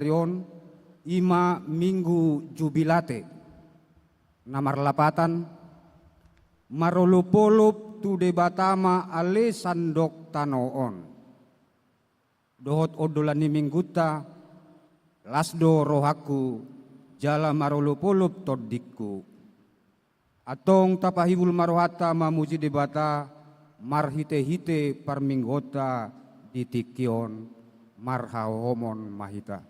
Rion ima minggu jubilate namar lapatan marolopolop tu debatama ale sandok tanoon dohot odolani mingguta lasdo rohaku jala marolopolop todikku atong tapahibul marohata mamuji debata marhite-hite parminggota ditikion marhahomon mahita.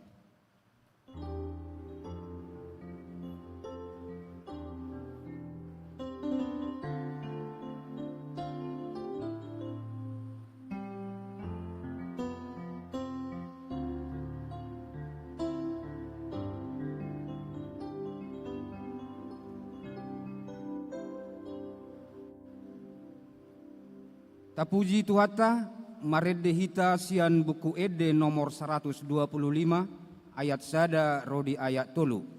Tapuji Tuhata, marede hita sian buku Ede nomor 125 ayat sada rodi ayat tolu.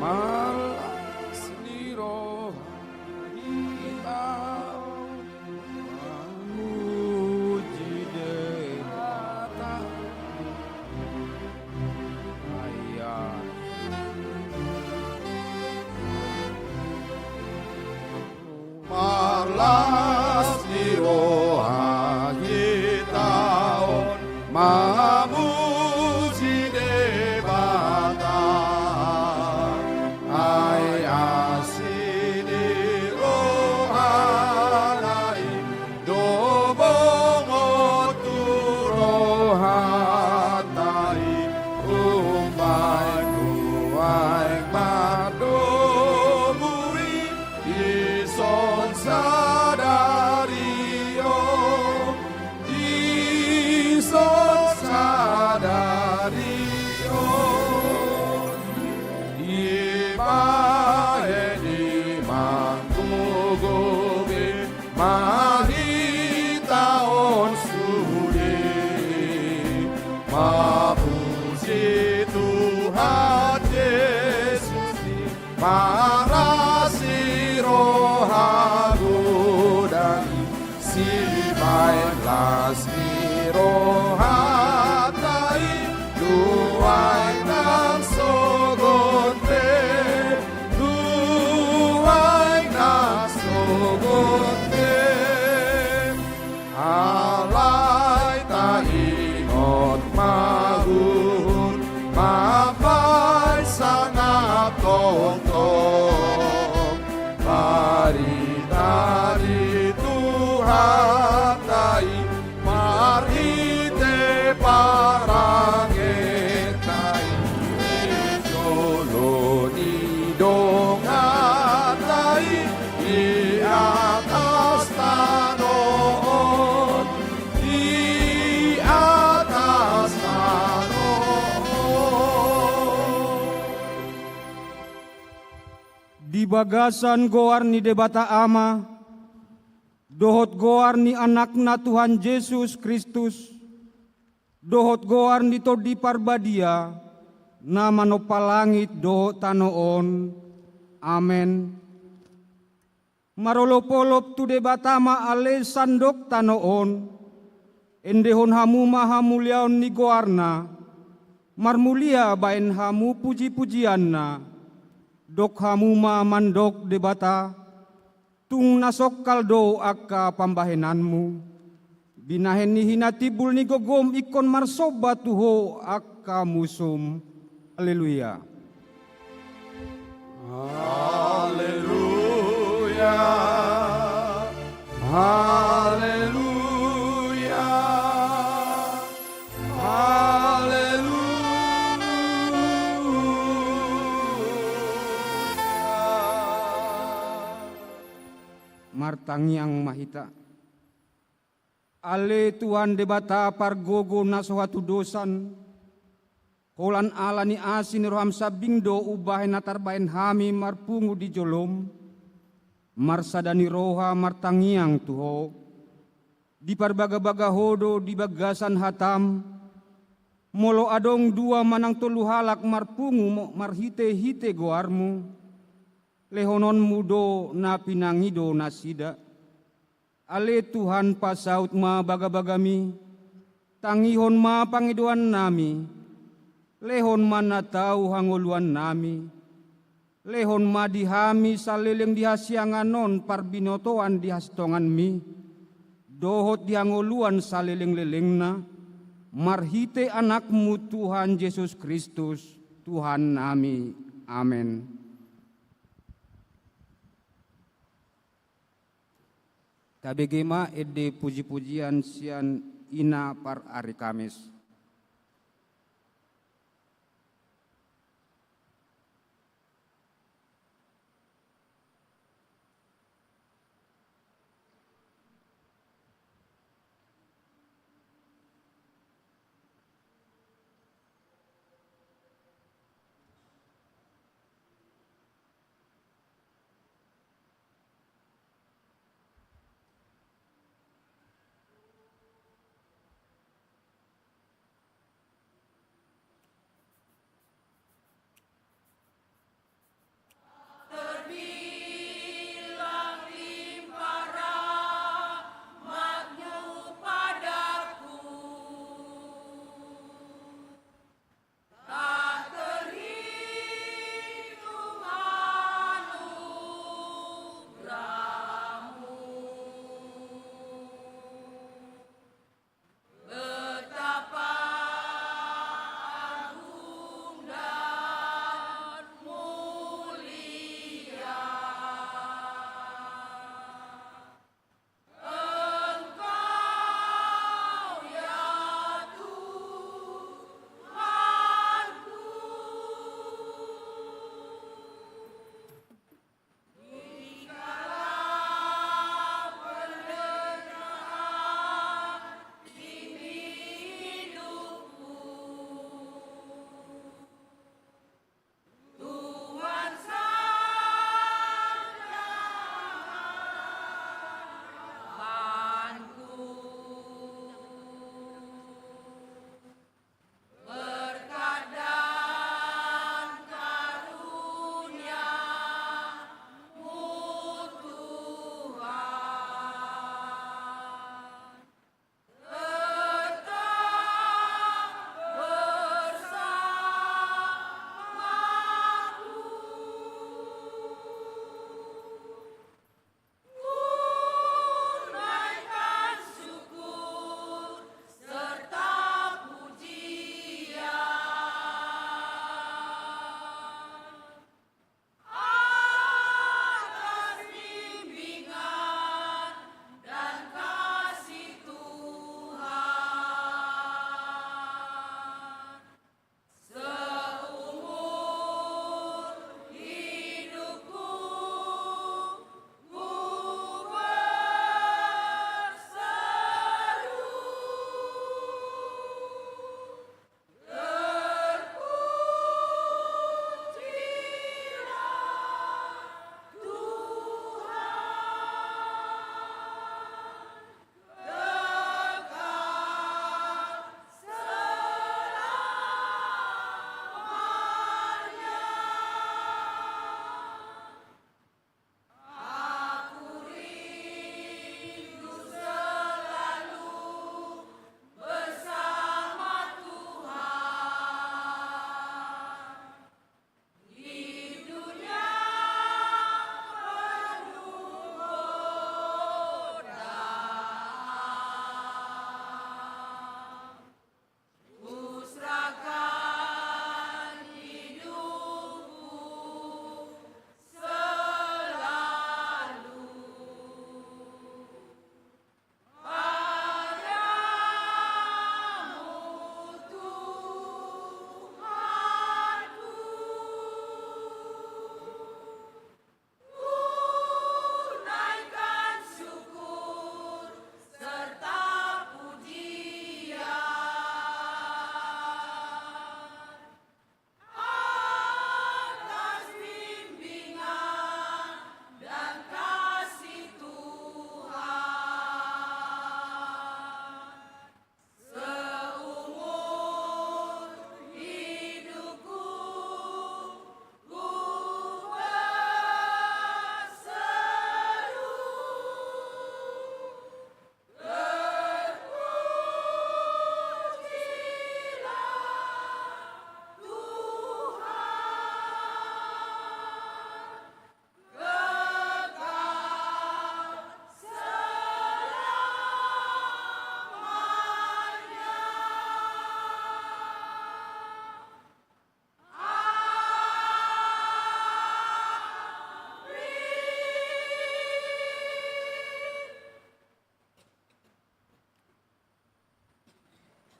Malas ni roh kita memuji debata ayat malas ni roh kita memuji debata Mapuji Tuhan Yesus marasi rohaku dan si baiklah si rohatai duai nang sogonte duai nang sogonte alai ta ingot magun mapai sangat tong-tong mari dari Tuhan tai mari te parangetai joloni dongatai di atas tanon di atas tanon. Di bagasan goar ni debata ama, dohot goar ni anakna Tuhan Yesus Kristus, dohot goar ni to di parbadia, nama no palangit dohot tanoon, amen. Marolopolop tu debatama ale sandok tanoon, endehon hamu maha muliaon ni goarna, marmulia bain hamu puji-pujianna, dok hamu ma mandok debata, tung nasok kaldo akka pambahenanmu, binahen ni hinatibul ni gogom ikon marsoba tuho akka musum. Haleluya. Haleluya. Haleluya. Martangiang mahita. Ale Tuhan debata pargogo nasohatu dosan. Kolan ala ni asin roham sabindo ubahin natar bain hami marpungu di jolom. marsadani roha martangiang tuho, di parbaga-baga hodo di bagasan hatam, molo adong dua manang tolu halak marpungu marhite-hite goarmu, lehonon mudo na pinangido nasida, ale Tuhan pasaut ma baga-bagami, tangihon ma pangiduan nami, lehon mana tau hangoluan nami, lehon ma dihami saleleng dihasianganon parbinotoan dihastongan mi, dohot dihangoluan saleleng-lelengna, marhite anakmu Tuhan Yesus Kristus, Tuhan nami. Amin. Kabegema ede puji-pujian sian ina par hari Kamis.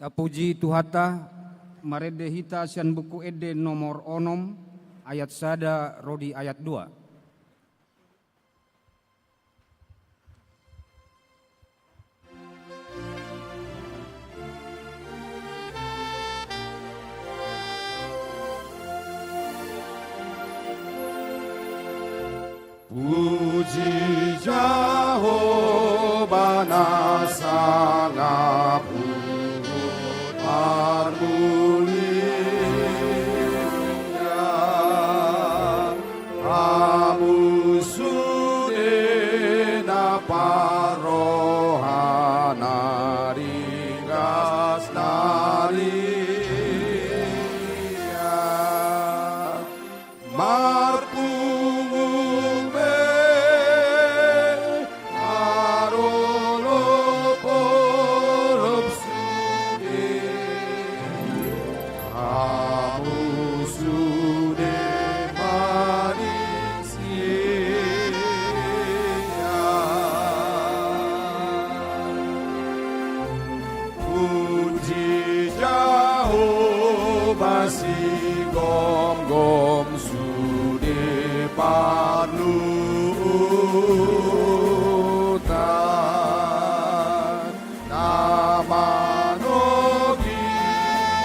Tapuji Tuhata marede hita sian buku ede nomor onom ayat sada rodi ayat 2. Puji Jehovah na sangat mulia, kamu sudah dapat rohana ringkas naria, gom sude panutan nama nogi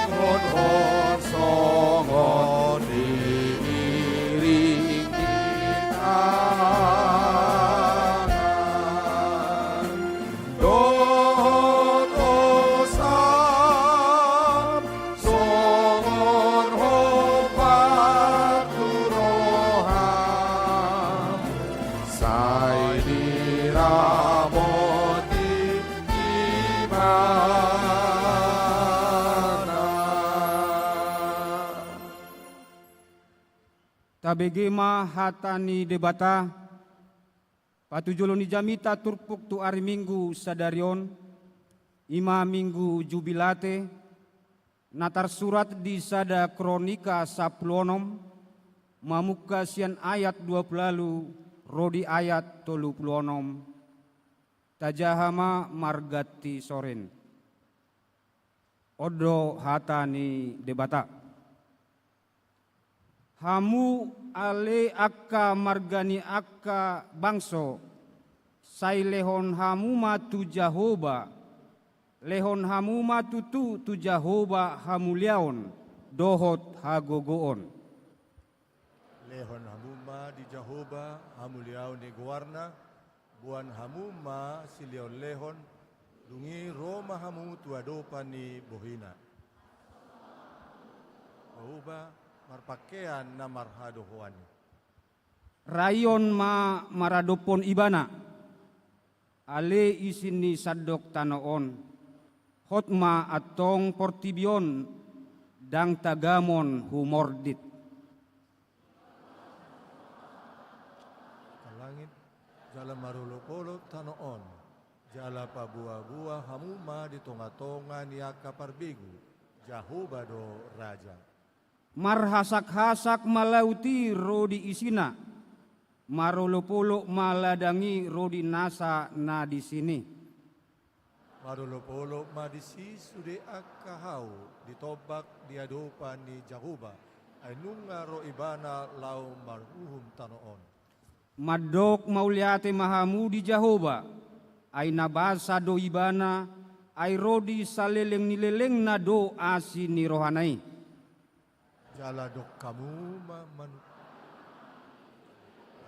hon hon songon diiring tangan dot osam songon hopat turoham sai diramoti imana. Tabegema hatani debata patujuloni jamita turpuk tu ari minggu sadarion ima minggu jubilate natar surat di sada kronika saplonom mamuka sian ayat 20 rodi ayat 36 tajahama margati soren odo hatani debata. Hamu ale akka margani akka bangso sai lehon hamu matu Jahoba lehon hamu matu tu Jahoba hamuliaon dohot hagogoon. Lehon hamuma di Jahoba hamuliaon ni Guarna buan hamuma silion lehon dungi Roma hamu tuadopa ni Bohina. Jahoba marpakean na marhadohoan. Rayon ma maradopon ibana ale isini sadok tanoon hotma atong portibion dang tagamon humordit. Kalangit jala marulopolo tanoon jala pabua-bua hamuma di tonga-tonga niaka parbigu Jahoba do raja. Marhasak-hasak malauti rodi isina marolopolo maladangi rodi nasa na di sini. Marulopolo madisi sude akahau ditobak diadopan ni Jahoba ay nunga ro ibana lau marhuhum tanoon. Madok mauliate mahamu di Jahoba ay nabasa do ibana ay rodi saleleng nileleng na do asin ni rohanai. Jala dok kamu manu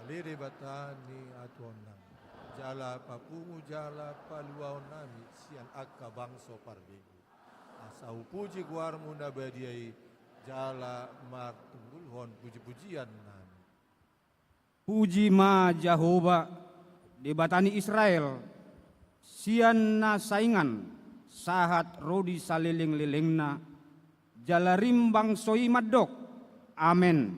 alire bata ni atuonang jala papungu jala paluaon nami sian akka bangso parbigu asa upuji guarmu na badiai jala martunggulhon puji-pujian nami. Puji ma Jahoba debatani Israel sian na saingan sahat rodi saleleng-lelengna jala rimbang soi madok amen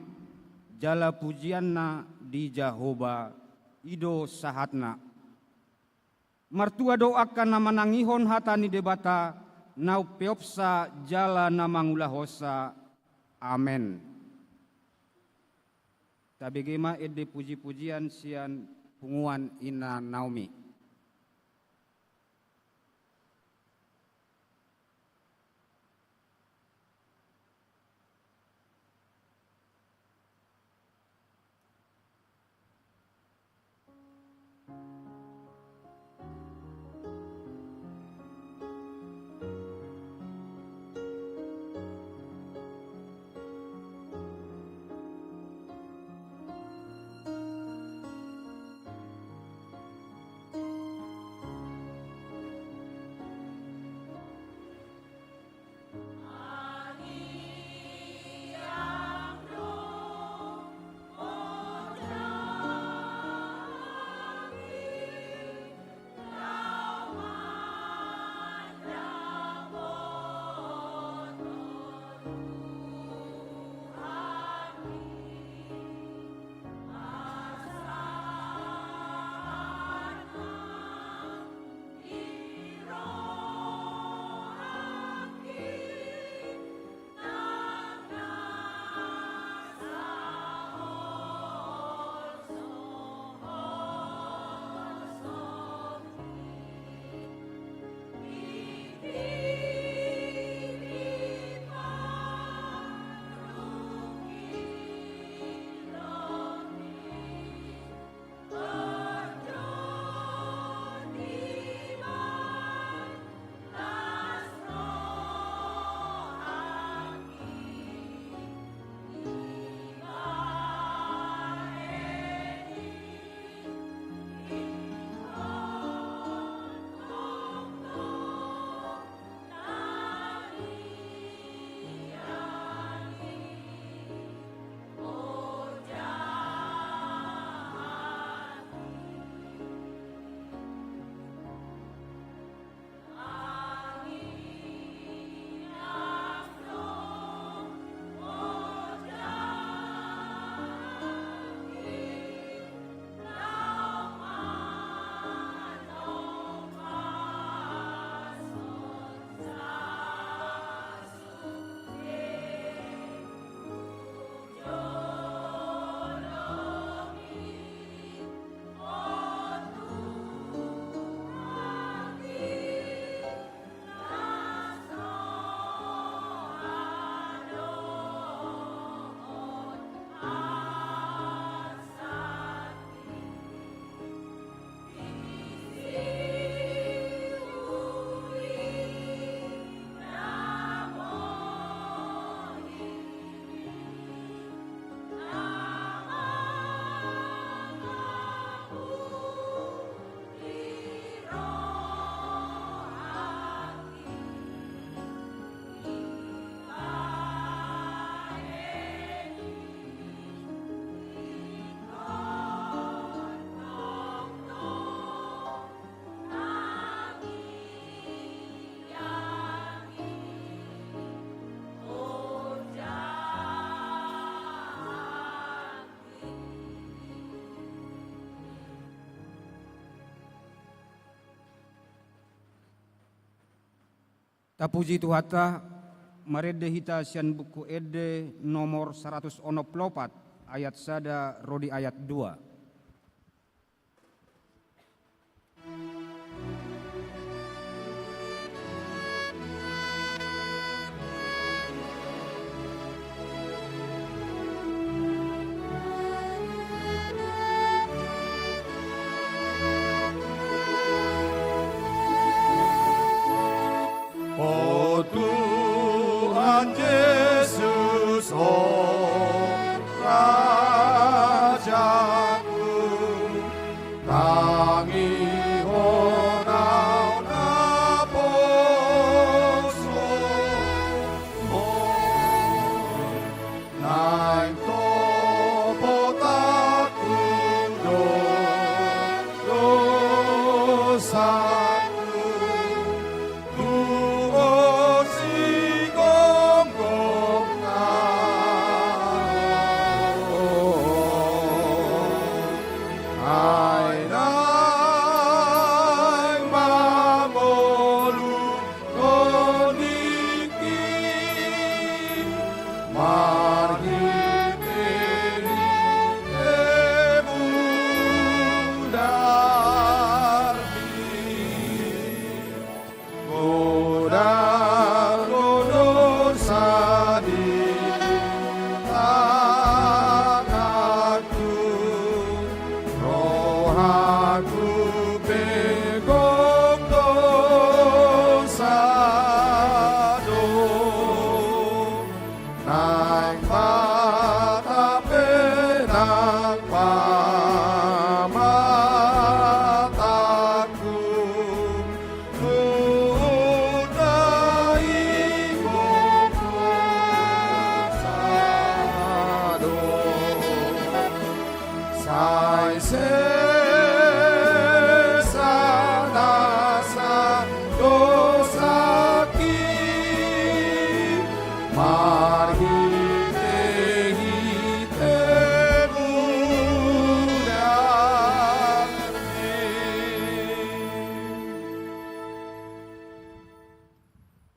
jala pujianna di Jahoba ido sahatna martua doakan nama nangihon hatani debata nau peopsa jala namangulahosa amen. Tabegema ede puji-pujian sian punguan ina Naomi. Tapuji Tuhata, marede hita sian buku ede nomor 104 ayat sada rodi ayat 2. Oh Tuhan Yesus, oh Rajaku, tangi honau naposo, oh naik topo takudo dosa.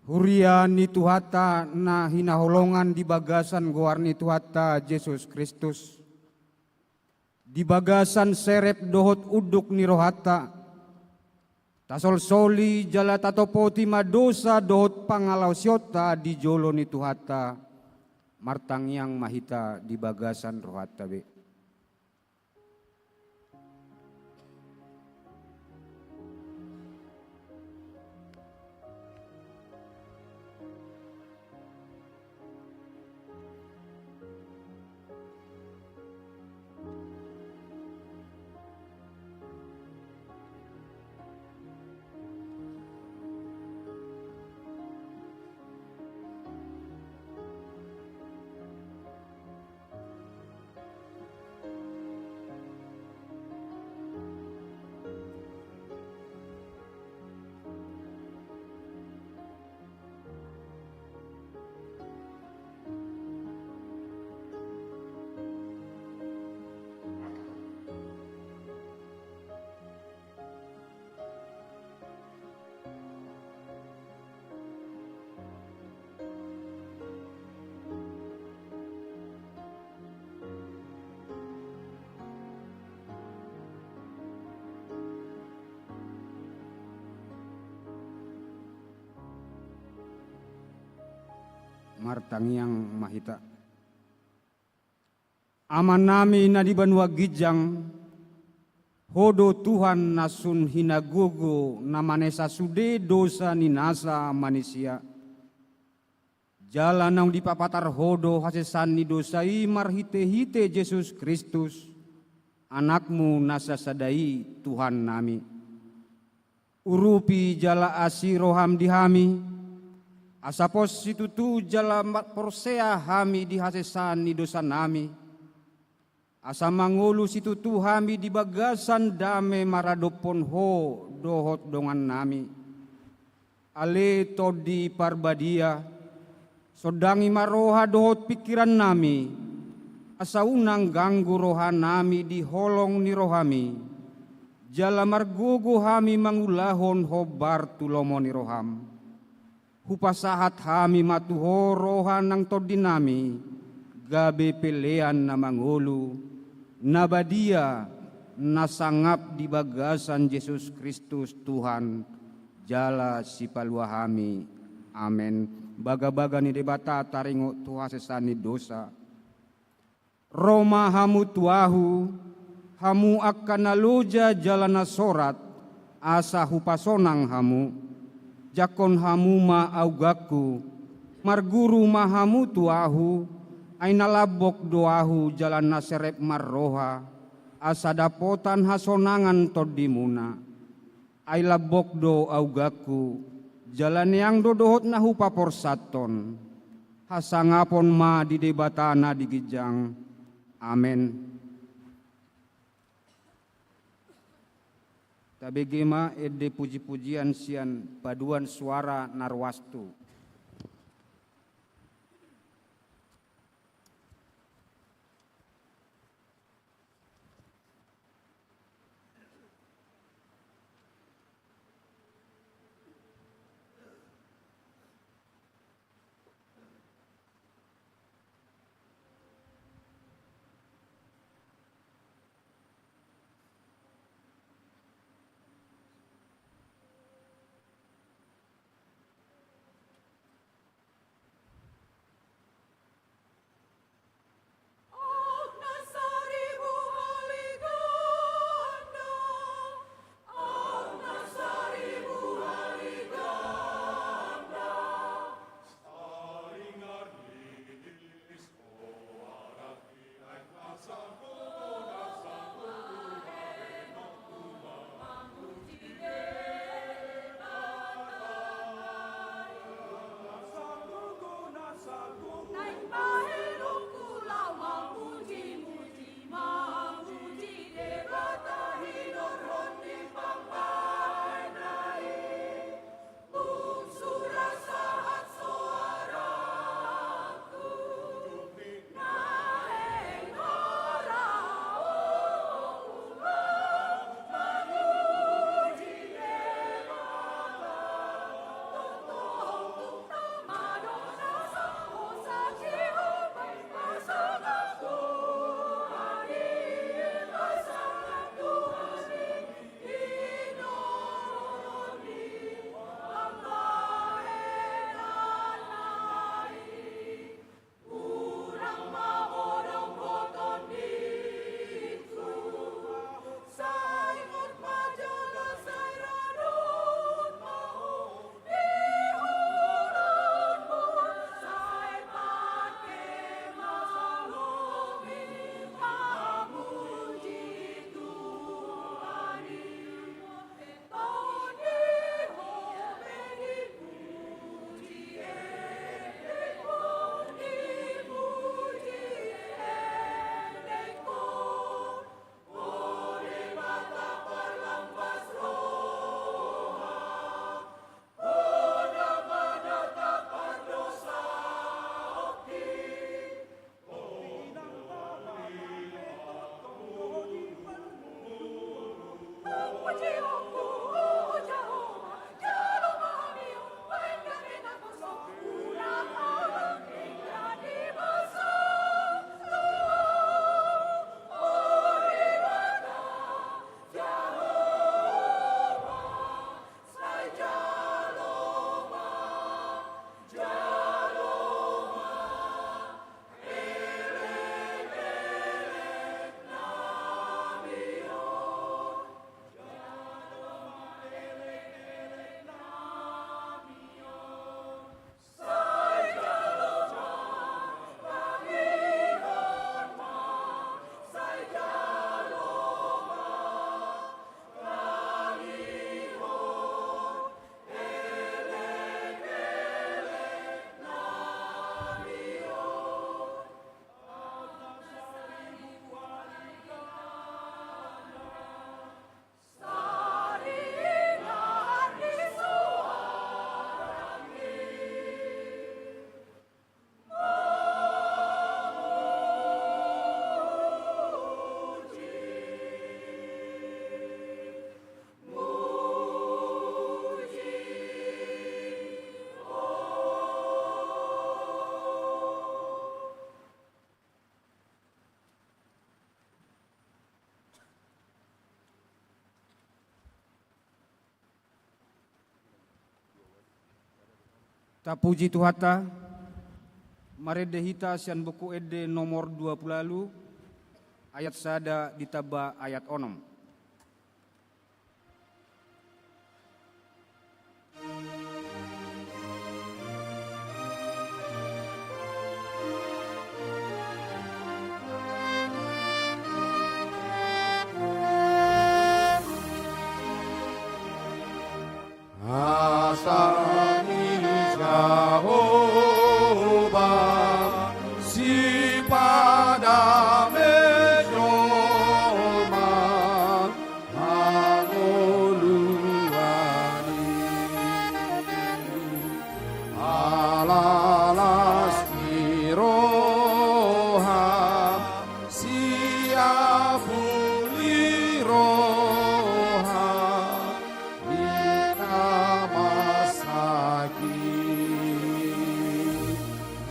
Huria ni Tuhata na hinaholongan di bagasan goar ni Tuhata Yesus Kristus. Di bagasan serep dohot uduk ni rohata. Tasol soli jala tatopoti madosa dohot pangalaw siota di jolo ni Tuhata. Martang yang mahita di bagasan rohata be. Martang yang mahita. Aman nami na di banua gijang, hodo Tuhan nasun hinagugo na manesa sude dosa ni nasa manusia. Jalan nang dipapatar hodo hasesan ni dosai marhite-hite Yesus Kristus, anakmu nasa sadai Tuhan nami. Urupi jala asiroham dihami, asapos situtu jala porsea hami di hasesan ni dosa nami. Asa mangulu situtu hami di bagasan dame maradopon ho dohot dongan nami. Ale todi parbadia, sodangi maroha dohot pikiran nami. Asa unang ganggu roha nami di holong ni rohami. Jala margogo hami mangulahon hobar tulomo ni roham. hupasahat hami matuhorohan ng todinami, gabi pelean na mangulu, nabadia nasangap di bagasan Yesus Kristus Tuhan, jala si paluahami. Amen. Baga-baga ni debata taringo tuha sesani dosa. Roma hamu tuahu, hamu akan naluja jalana sorat, asa hupasonang hamu, jakon hamu ma augaku, marguru mahamu tuahu, ay nalabok doahu jalan naserep marroha, asa dapotan hasonangan todimuna, ay labok do augaku, jalan yang dodohot na hupaporsaton, hasangapon ma di debatana di gijang. Amen. Tabegema ede puji-pujian sian paduan suara narwastu. Ta puji Tuhata, marede hita sian buku ede nomor 20 lalu, ayat sada ditaba ayat onom. Asani Jehovah si padame jolma angoluani alalas kiroha siapuliroha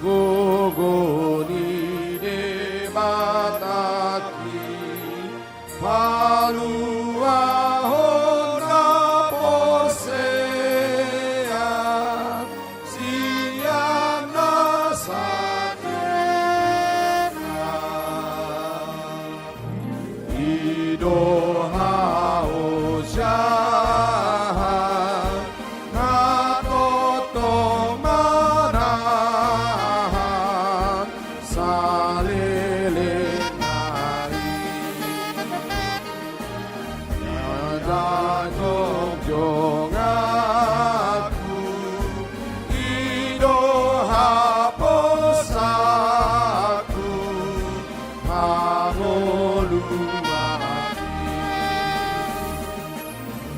Gogoni de bataki palua hona posea siana sakina idoha ojaha natoto manahan salele nari Dadong jong aku idoha posaku pangoluaki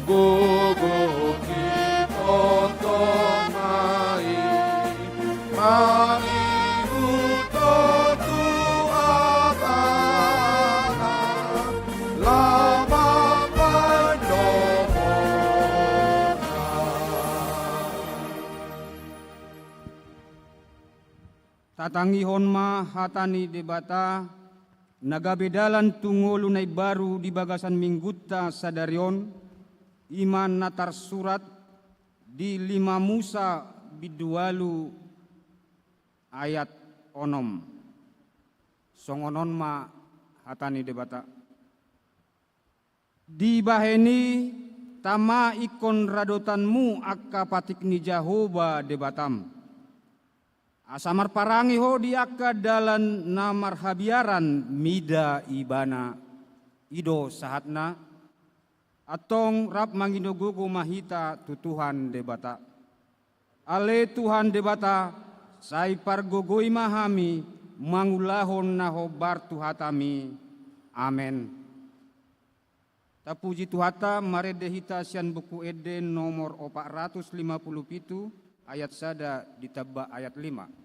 gogo kitotong mai mami utotu atana lama pandomona Tatangihon ma hatani debata nagabedalan tungolunay baru di bagasan minggutta sadarion iman natar surat di 5 Musa bidualu ayat onom. Songonon ma hatani debata. Di baheni tama ikon radotanmu akka patikni Jahoba debatam. Asamar parangi ho di akka dalan namar habiaran mida ibana ido sahatna atong rap manginogogo mahita tutuhan debata. Ale Tuhan debata sai pargogoi mahami mangulahon naho bartu hatami. Amen. Tapuji Tuhata marede hita sian buku Eden nomor 457 ayat sada ditaba ayat 5.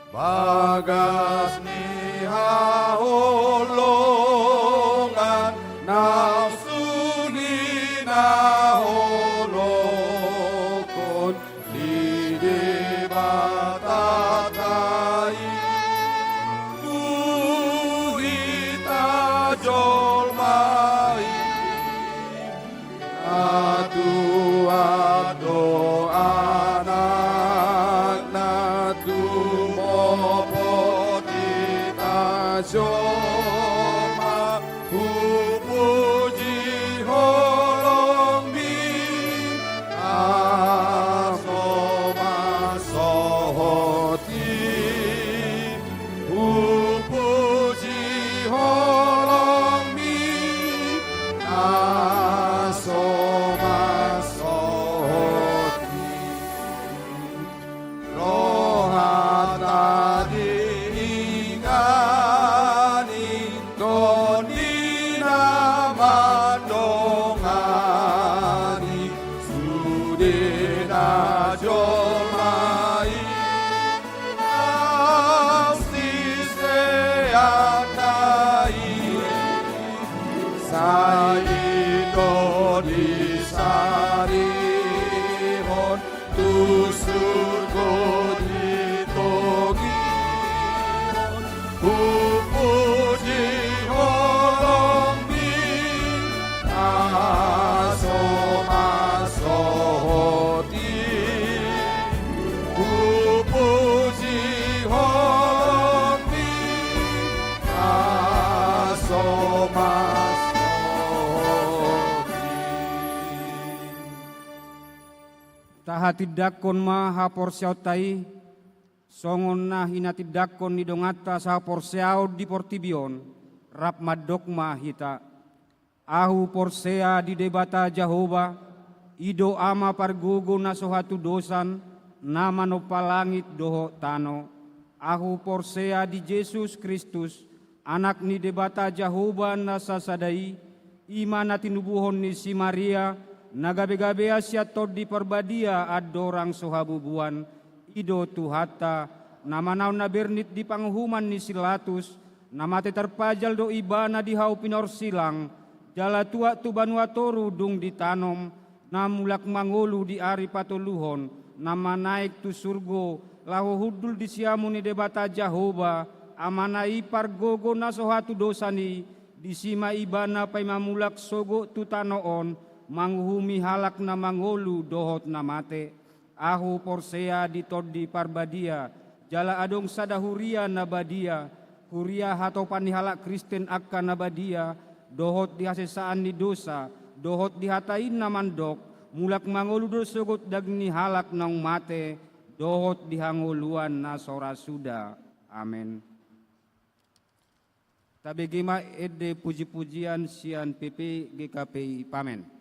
Bagas ni haolongan nafsu ni naholokon di debatatai kuhita jolmai atua doa anak natu Joma puji holong mi asoma sohoti puji holong mi asoma sohoti rohata Sari Tahatidakon maha porsiaw tai, songon na hinatidakon ni dongata sa porsiaw di portibion, rap madokma hita. Ahu porsea di debata Jehova, ido ama pargugo na sohatu dosan, nama no palangit doho tano. Ahu porsea di Yesus Kristus, anak ni debata Jehova na sasadai, ima na tinubuhon ni si Maria, nagabe-gabea siya tod di perbadia adorang sohabubuan, ido tuhata, namanaw na bernit di panghuman ni Silatus, namate terpajal do ibana di hau pinor silang, jala tua tu banua toru dung ditanom, namulak mangolu di ari patuluhon, nama naik tu surgo, lahu hudul di siamu ni debata Jehova, amana ipar gogo na sohatu dosani, di sima ibana pay mamulak sogo tu tanoon, manghumi halak na mangolu dohot na mate. Ahu porsea di todi parbadia, jala adong sadahuria na badia, huria hatau panihalak Kristen akka na badia, dohot dihasesaan ni dosa, dohot dihatain na mandok, mulak mangolu do sogot dagni halak nang mate, dohot dihanguluan na sorasuda. Amin. Tabegima ede puji-pujian sian PP GKPI pamen.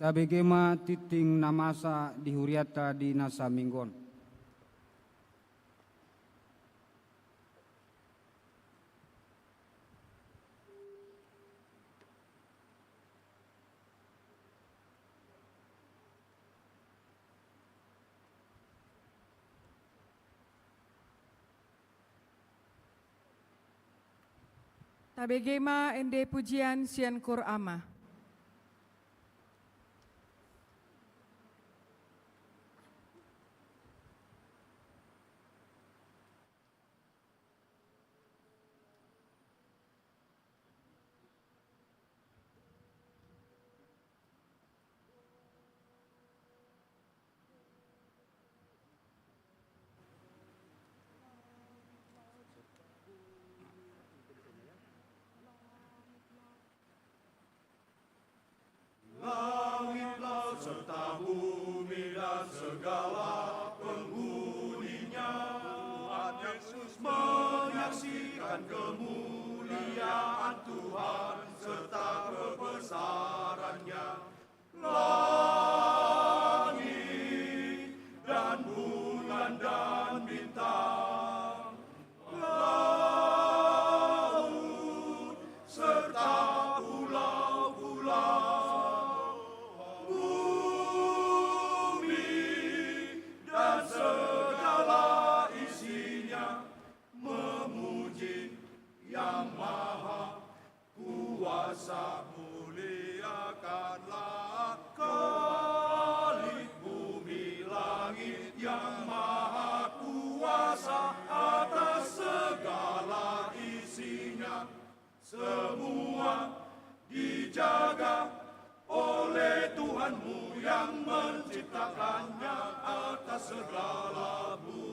tabegema titing namasa dihuriata di nasa minggon. Tabegema ende pujian sian kur ama. serta bumi dan segala penghuninya. Tuhan Yesus menyaksikan kemuliaan Tuhan serta kebesarannya. Langit dan bulan dan bintang, laut serta pulau-pulau, segala isinya memuji yang maha kuasa. Muliakanlah Khalik bumi langit yang maha kuasa atas segala isinya. Semua dijaga oleh Tuhanmu yang menciptakannya atas segala bumi.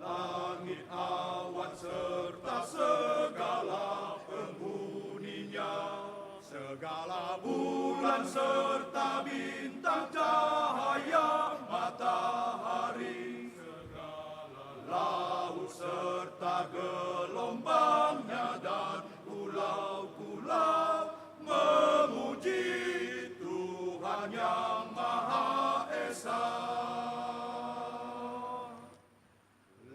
Langit, awan serta segala penghuninya, segala bulan serta bintang cahaya matahari, segala laut serta gelombangnya dan pulau-pulau memuji Tuhan yang Maha Esa.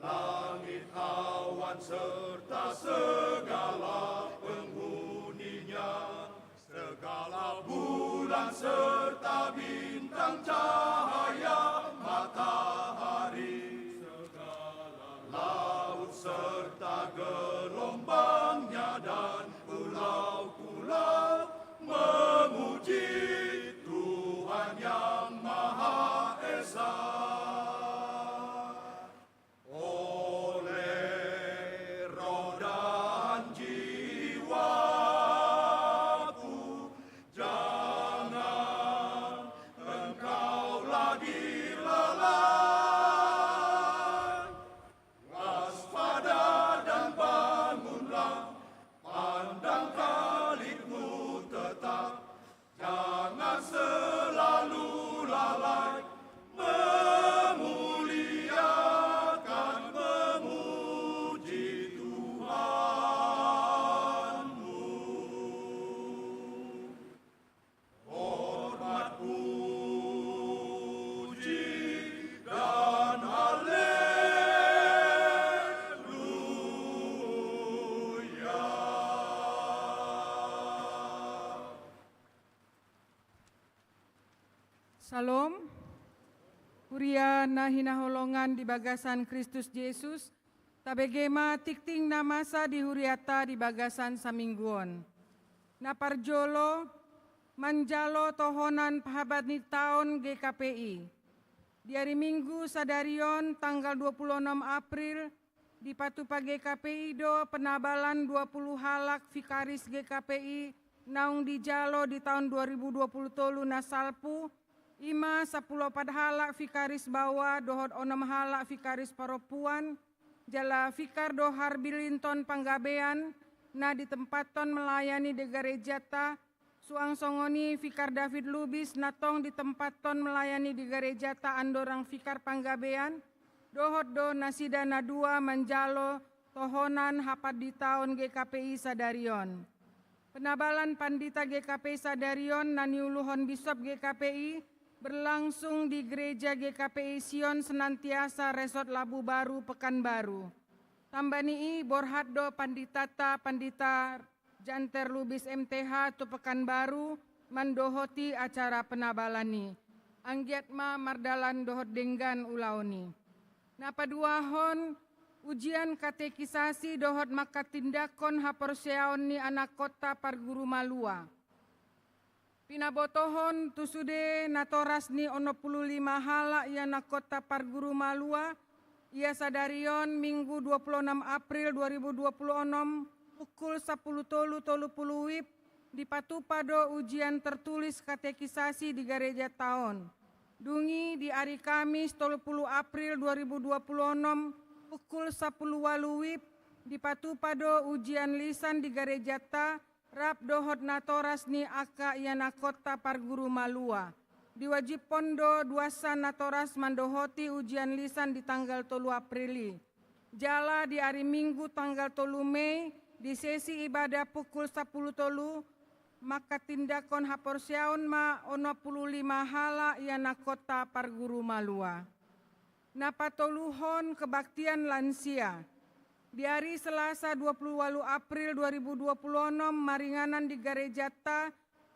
Langit, awan serta segala penghuninya, segala bulan serta bintang cahaya matahari, segala laut serta gelombangnya dan pulau-pulau memuji Tuhan yang Maha Esa. Oleh roh dan jiwaku, jangan engkau lagi lalai. Waspada dan bangunlah, pandang Khalikmu tetap, jangan selalu lalai memuliakan, memuji Tuhanmu. Hormat, puji, dan haleluya. Salam, huria nahina holongan di bagasan Kristus Yesus, tabegema tikting namasa di huriata di bagasan samingguon. Naparjolo, manjalo tohonan pahabat ni tahun GKPI. Di hari Minggu sadarion tanggal 26 April, di Patupa GKPI do penabalan 20 halak vikaris GKPI naung di jalo di tahun 2020 nasalpu, ima 10 halak vikaris bawah dohot 6 halak vikaris paropuan, jala vikar do harbilinton panggabean, na di tempaton melayani de garejata, suang songoni vikar David Lubis natong di tempaton melayani di garejata andorang vikar panggabean, dohot do nasidana 2 manjalo tohonan hapat di tahun GKPI sadarion. Penabalan Pandita GKPI Sadarion Naniuluhon Bisop GKPI berlangsung di Gereja GKPI Sion Senantiasa Resort Labu Baru, Pekanbaru. Tambani Borhaddo Panditata Pandita Janter Lubis MTH tu Pekanbaru mandohoti acara penabalani. Anggiatma mardalan dohot denggan ulaoni. Napaduahon ujian katekisasi dohot maka tindakon haporseaon ni anak kota Parguru Malua. Pinabotohon tusude natoras ni 65 hala ia anak kota Parguru Malua. Ia sadarion Minggu 26 April 2026 pukul 10.30 WIB di Patupado ujian tertulis katekisasi di Gereja Taon. Dungi di hari Kamis 30 April 2026 pukul 10 WIB di Patupado ujian lisan di Gereja Ta Rap dohot natoras ni aka yana kota Parguru Malua. Di wajib pondo duasa natoras mandohoti ujian lisan di tanggal 3 Aprili. Jala di hari Minggu tanggal 3 Mei di sesi ibadah pukul 10.30 maka tindakon haporsiaon ma 65 hala yana kota Parguru Malua. Napatoluhon kebaktian lansia. Di hari Selasa 28 April 2026 maringanan di Gereja Ta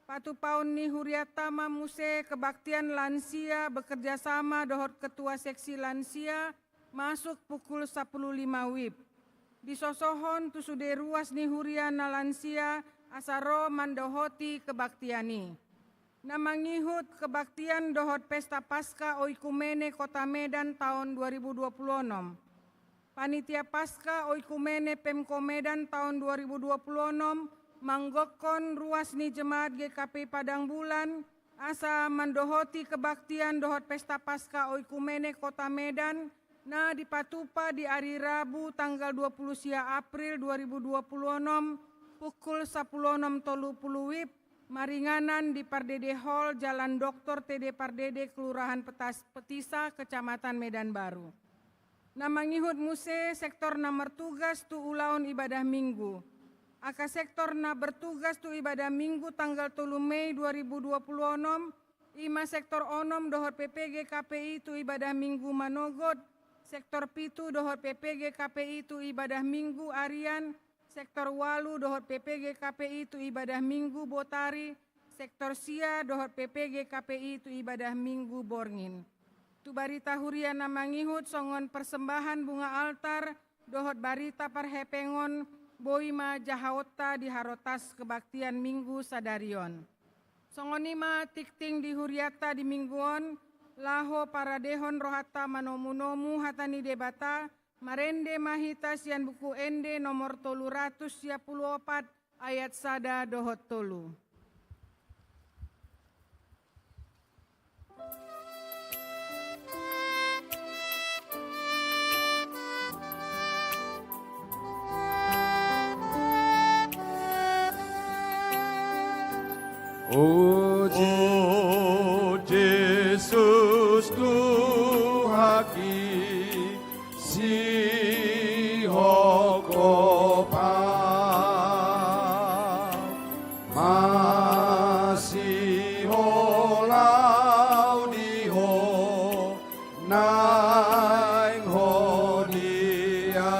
Patupaun ni Huriatama Muse kebaktian lansia bekerja sama dohot ketua seksi lansia masuk pukul 10.05 WIB. Di sosohon tusude ruas ni Huriana lansia asaro mandohoti kebaktiani. Namangihut kebaktian dohot pesta Paskah Oikumene Kota Medan tahun 2026. Panitia Paskah Oikumene Pemko Medan tahun 2026 manggokon ruas ni jemaat GKPI Padang Bulan asa mandohoti kebaktian dohot pesta Paskah Oikumene Kota Medan na di Patupa di hari Rabu tanggal 20 April 2026 pukul 10.30 WIB maringanan di Pardede Hall Jalan Dr. TD Pardede Kelurahan Petisa Kecamatan Medan Baru. Namangihut Muse sektor na bertugas tu ulaun ibadah minggu. Aka sektor na bertugas tu ibadah minggu tanggal 3 Mei 2026 ima sektor onom dohot PPG KPI tu ibadah minggu Manogot, sektor pitu dohot PPG KPI tu ibadah minggu Arian, sektor walu dohot PPG KPI tu ibadah minggu Botari, sektor sia dohot PPG KPI tu ibadah minggu Borngin. Tu barita huriana mangihut songon persembahan bunga altar dohot barita parhepengon boima jahawota di harotas kebaktian minggu sadarion. Songonima tikting di huriata di mingguon laho paradehon rohata manomu-nomu hatani debata marende mahita sian buku ende nomor 354 ayat sada dohot tolu. Oh Yesus Tuhaki si hokopa masih holau diho naing hodia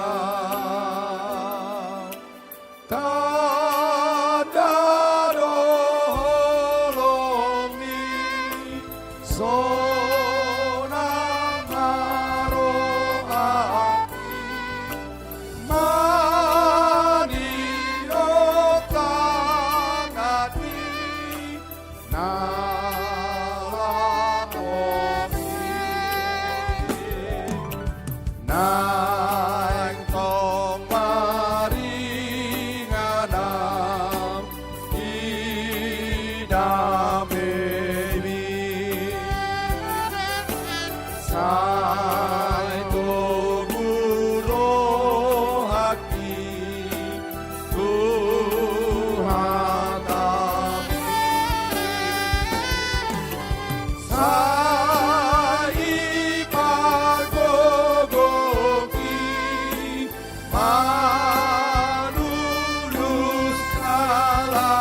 manulus salah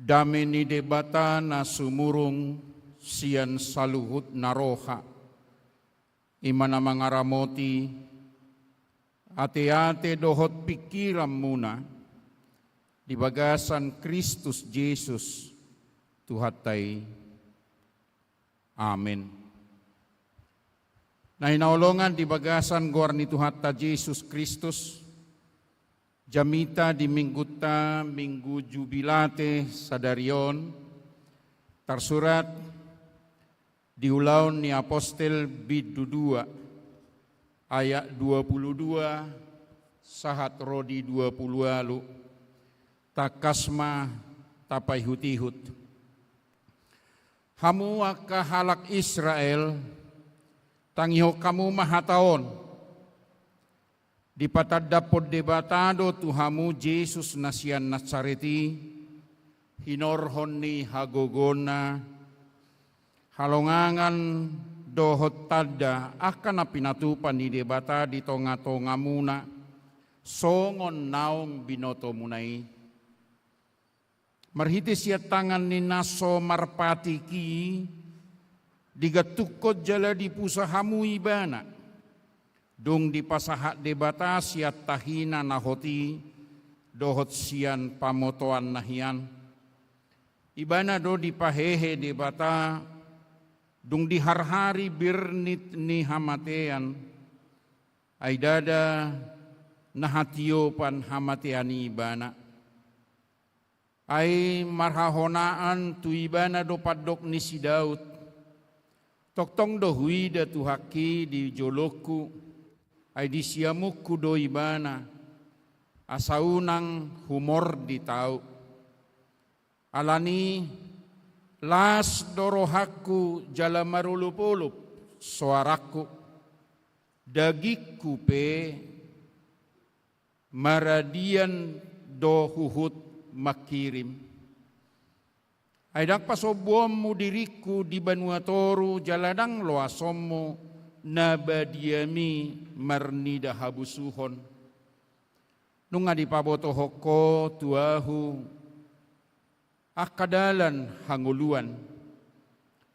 dame ni debata na sumurung sian saluhut naroha, imana mangaramoti, ate-ate dohot pikiran muna, di bagasan Kristus Yesus Tuhatay. Amen. Na hinaulongan di bagasan gor ni Tuhatta Yesus Kristus, jamita di mingguta minggu jubilate sadarion, tersurat di ulaun ni Apostel Bidudua, ayat 22, sahat rodi 20 alu, takasma tapai hutihut. Hamu aka halak Israel, tangiho kamu mahataon, di patadapod debatado tuhamu Jesus nasian Nazareti, hinorhon ni hagogona, halongangan dohot tada akan napinatupan ni debata di tonga-tonga muna, songon naong binoto munai. Marhiti siya tangan ni naso marpatiki, digatukod jala di pusahamu ibana, dong di pasahak debata siya tahina nahoti, dohot siyan pamotoan nahian. Ibana do di pahehe debata, dong di harhari birnit ni hamatean, ay dada nahatiopan hamatean ibana. Ay marhahonaan tu ibana do padok ni si Daud, toktong do huida tu haki di joloku, ay di siamuku do ibana, asaunang humor di tau. Alani las dorohaku jala marulup-ulup suaraku, dagikku pe maradian do huhut makirim. Aidak pasobuammu diriku di Banuatoru jaladang loasommo nabadiami marnida habusuhon. Nunga di paboto hoko tuahu akadalan hanguluan,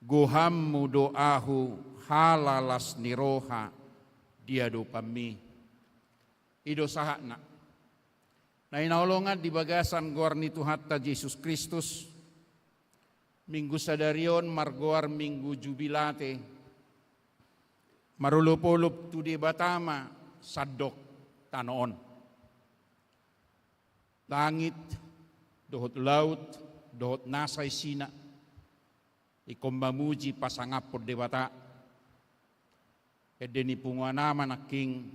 gohammu doahu halalas niroha diado pami. Ido sahakna. Na inaulongan di bagasan gor ni Tuhatta Yesus Kristus, minggu sadarion margoar minggu jubilate, marulup-ulup tu debatama sadok tanoon. Langit, dohot laut, dohot nasay sina, ikombamuji pasangapod debata, edeni punguanama naking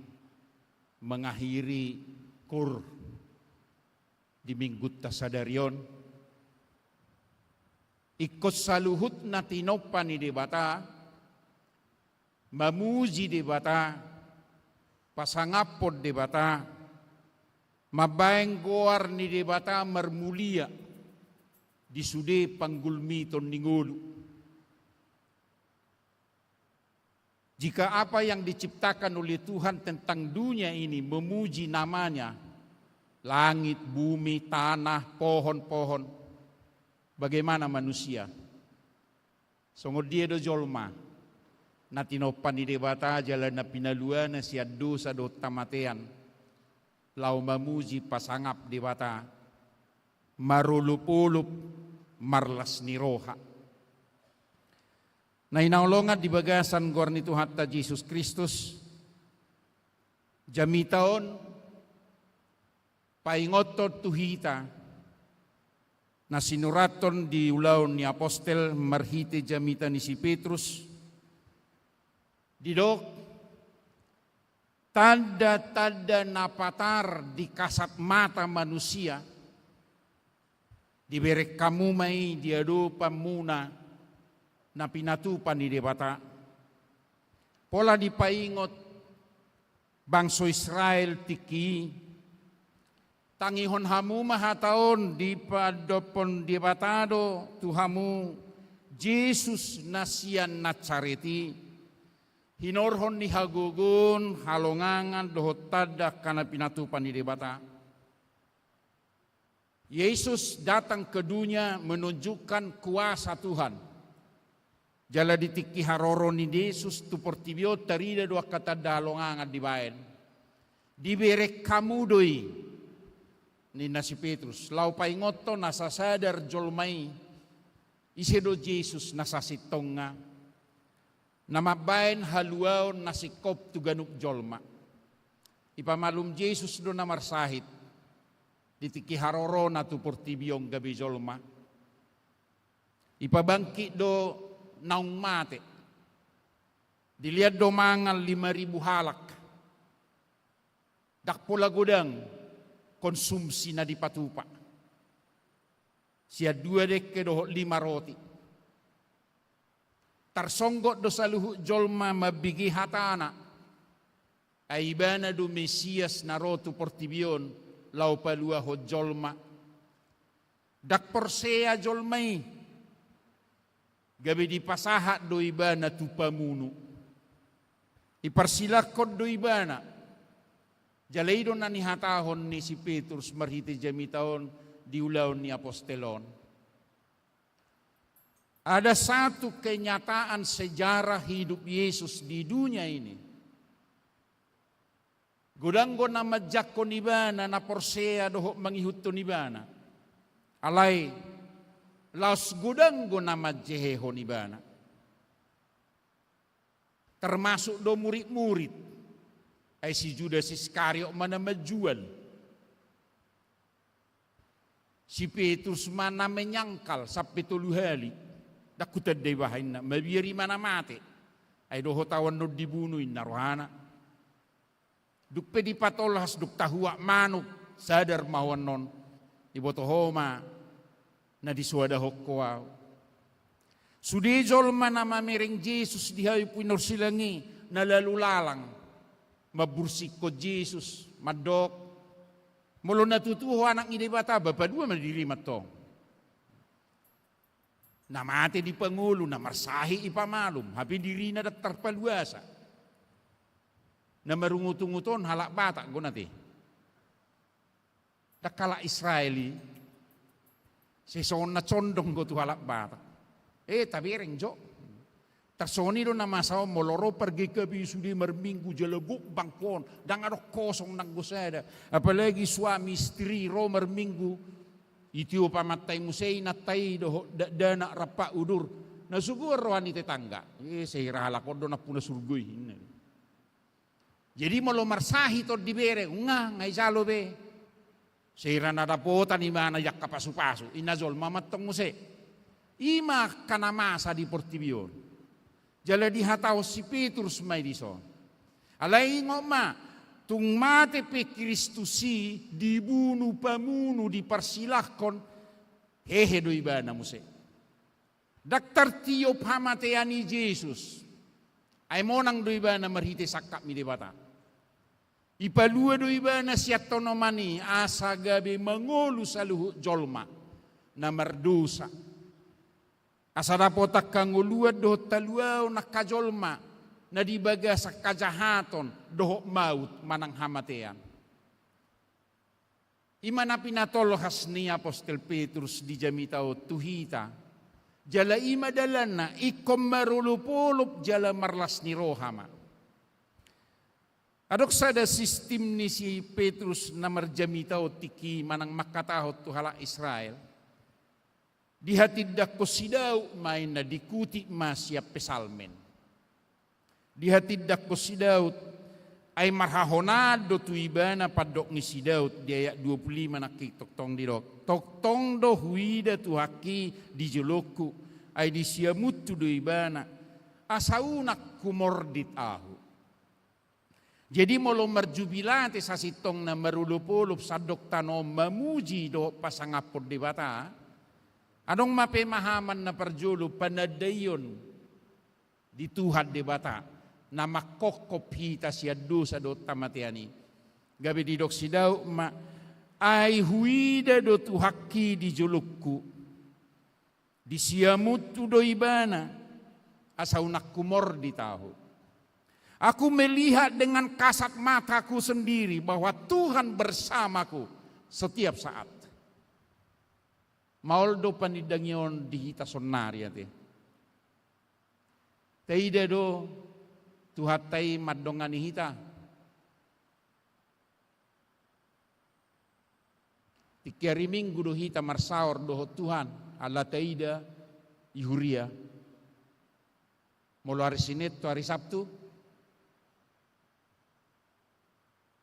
mengakhiri kur di minggu tasadarion, ikut saluhut na tinopan ni debata, mamuji debata, pasangapod debata, mabayang goar ni debata marmulia, di sude panggulmiton ningulu. Jika apa yang diciptakan oleh Tuhan tentang dunia ini memuji namanya, langit, bumi, tanah, pohon-pohon, bagaimana manusia? Sungguh dia do jolma, natinopan di debata jalan na pinaluan na siya dosa do tamatean, lau mamuji pasangap debata, marulup-ulup, marlas niroha. Na inaulongan di bagasan gor ni Tuhatta Yesus Kristus, jamitaon, paingotot tuhita na sinuraton di ulaw ni Apostel marhite jamita ni si Petrus, didok tanda-tanda napatar di kasat mata manusia, diberek kamu may diado pamuna na pinatupan ni debata, pola dipaingot bangso Israel tiki, tangihon hamu mahataon di padopon debatado tuhamu Jesus nasian Nazareti, hinorhon ni hagugun halongangan dohot tadak kana pinatupan ni debata. Yesus datang ke dunia menunjukkan kuasa Tuhan. Jala ditiki haroro ni Yesus tu portibio tarida dua kata dalongan di baen. Dibere kamu doi ni nasi Petrus. Lau paingoto nasa sadar jolmai isedo Yesus nasa sitonga. Nama baen haluau nasi kop tu ganuk jolma. Ipamalum Yesus do namar sahit. Ditiki haroro na tu portibiong gabi jolma. Ipabangki do naung mate. Dilihat do mangal 5.000 halak. Dakpola godang konsumsi na di patupa. Sia 2 deke do 5 roti. Tarsonggot do saluhu jolma mabigi hatana. Aibana do Mesias na rotu portibion lau palua ho jolma. Dak porsea jolmai. Gabi di pasahat do ibana tupamunu. Iparsilakot do ibana. Jalaido na ni hatahon ni si Petrus marhiti jamitaon di ulaw ni apostelon. Ada satu kenyataan sejarah hidup Yesus di dunia ini. Godanggo na madjakon ibana na porsea dohok mangihutton ibana. Alay laos godanggo na madjehehon ibana. Termasuk do murid-murid. Ay si Judas Iskariot mana majual. Si Petrus mana menyangkal sampai 3 hari. Dakutad day bahain na mabiri mana mate. Ay doho tawan no dibunuin na rohana. Duk pedi patolhas duk tahuak manuk sadar mawan non. Ibotohoma na disuada hokkoa. Sudejol mana mamereng Jesus dihayu punor silangi na lalu lalang. Mabursik ko Jesus, madok. Mulo natutuho anak ide bata, bapak 2 madirimat to. Namate di Pangulo, namarsahi ipamalum, hapi diri na datar paluasa. Na marungutunguton halak bata, gunati. Dakala Israeli, seson na condong go tu halak bata. Tapi rengjo. Tersoni do nama sao moloro pergi ke bisudi merminggu jelebuk bangkon dan ada kosong nang gosada. Apalagi suami istri ro merminggu itu pamatai musei natai do dana rapa udur. Na sugur rohani tetangga. Saya rahala kodo na puna surgui. Jadi mau marsahi to dibere ngai jalo be. Saya nada potan di mana yak kapasu-pasu. Inazol mamatong musei. Ima kana masa di Portibion. Jala dihatao si Petrus may diso. Alay ngoma, tung mate pe Kristusi, dibunuh pamunu, diparsilakon, hehe do ibana muse. Daktar tiop hamateani Jesus, ay monang do ibana marhite sakap mi debata. Ipalua do ibana siya tonomani, asa gabi mangolu saluhu jolma, na mardusa. Asada potak kanguluad doh taluaw nakajolma na dibaga sa kajahaton doh maut manang hamatean. Imana pinatolhas ni Apostel Petrus di jamitao tuhita. Jala ima dalan na ikom marulupulup jala marlas ni rohama. Adok sada sistem ni si Petrus na marjamitao tiki manang makatahot tuhala Israel. Dihatid ko sidaw main na dikuti masya pesalmen. Dihatid ko sidaw ay marhahonado tu ibana padok ni sidaw di ayat 25 nakitoktong dirok. Toktong do huida tu haki di joloku ay di siamutu do ibana asaunak kumordit ahu. Jadi molo marjubilate sa sitong na marulupulup sadok tanom mamuji do pasangapod di bata. Anong mapemahaman na parjulo panadayon di Tuhan di bata na makokop hita siya do sa do tamatiani. Gabi di dok sidaw ma ay huida do tuhaki di julukku. Di siamutu do ibana asaw nakumor di tahu. Aku melihat dengan kasat mataku sendiri bahwa Tuhan bersamaku setiap saat. Maol do panidangyon di hita sonnari ate. Taida do tuhatay madongani hita. Tikiari minggu do hita marsaor do Tuhan ala taida ihuria. Molo hari Sinet to hari Sabtu.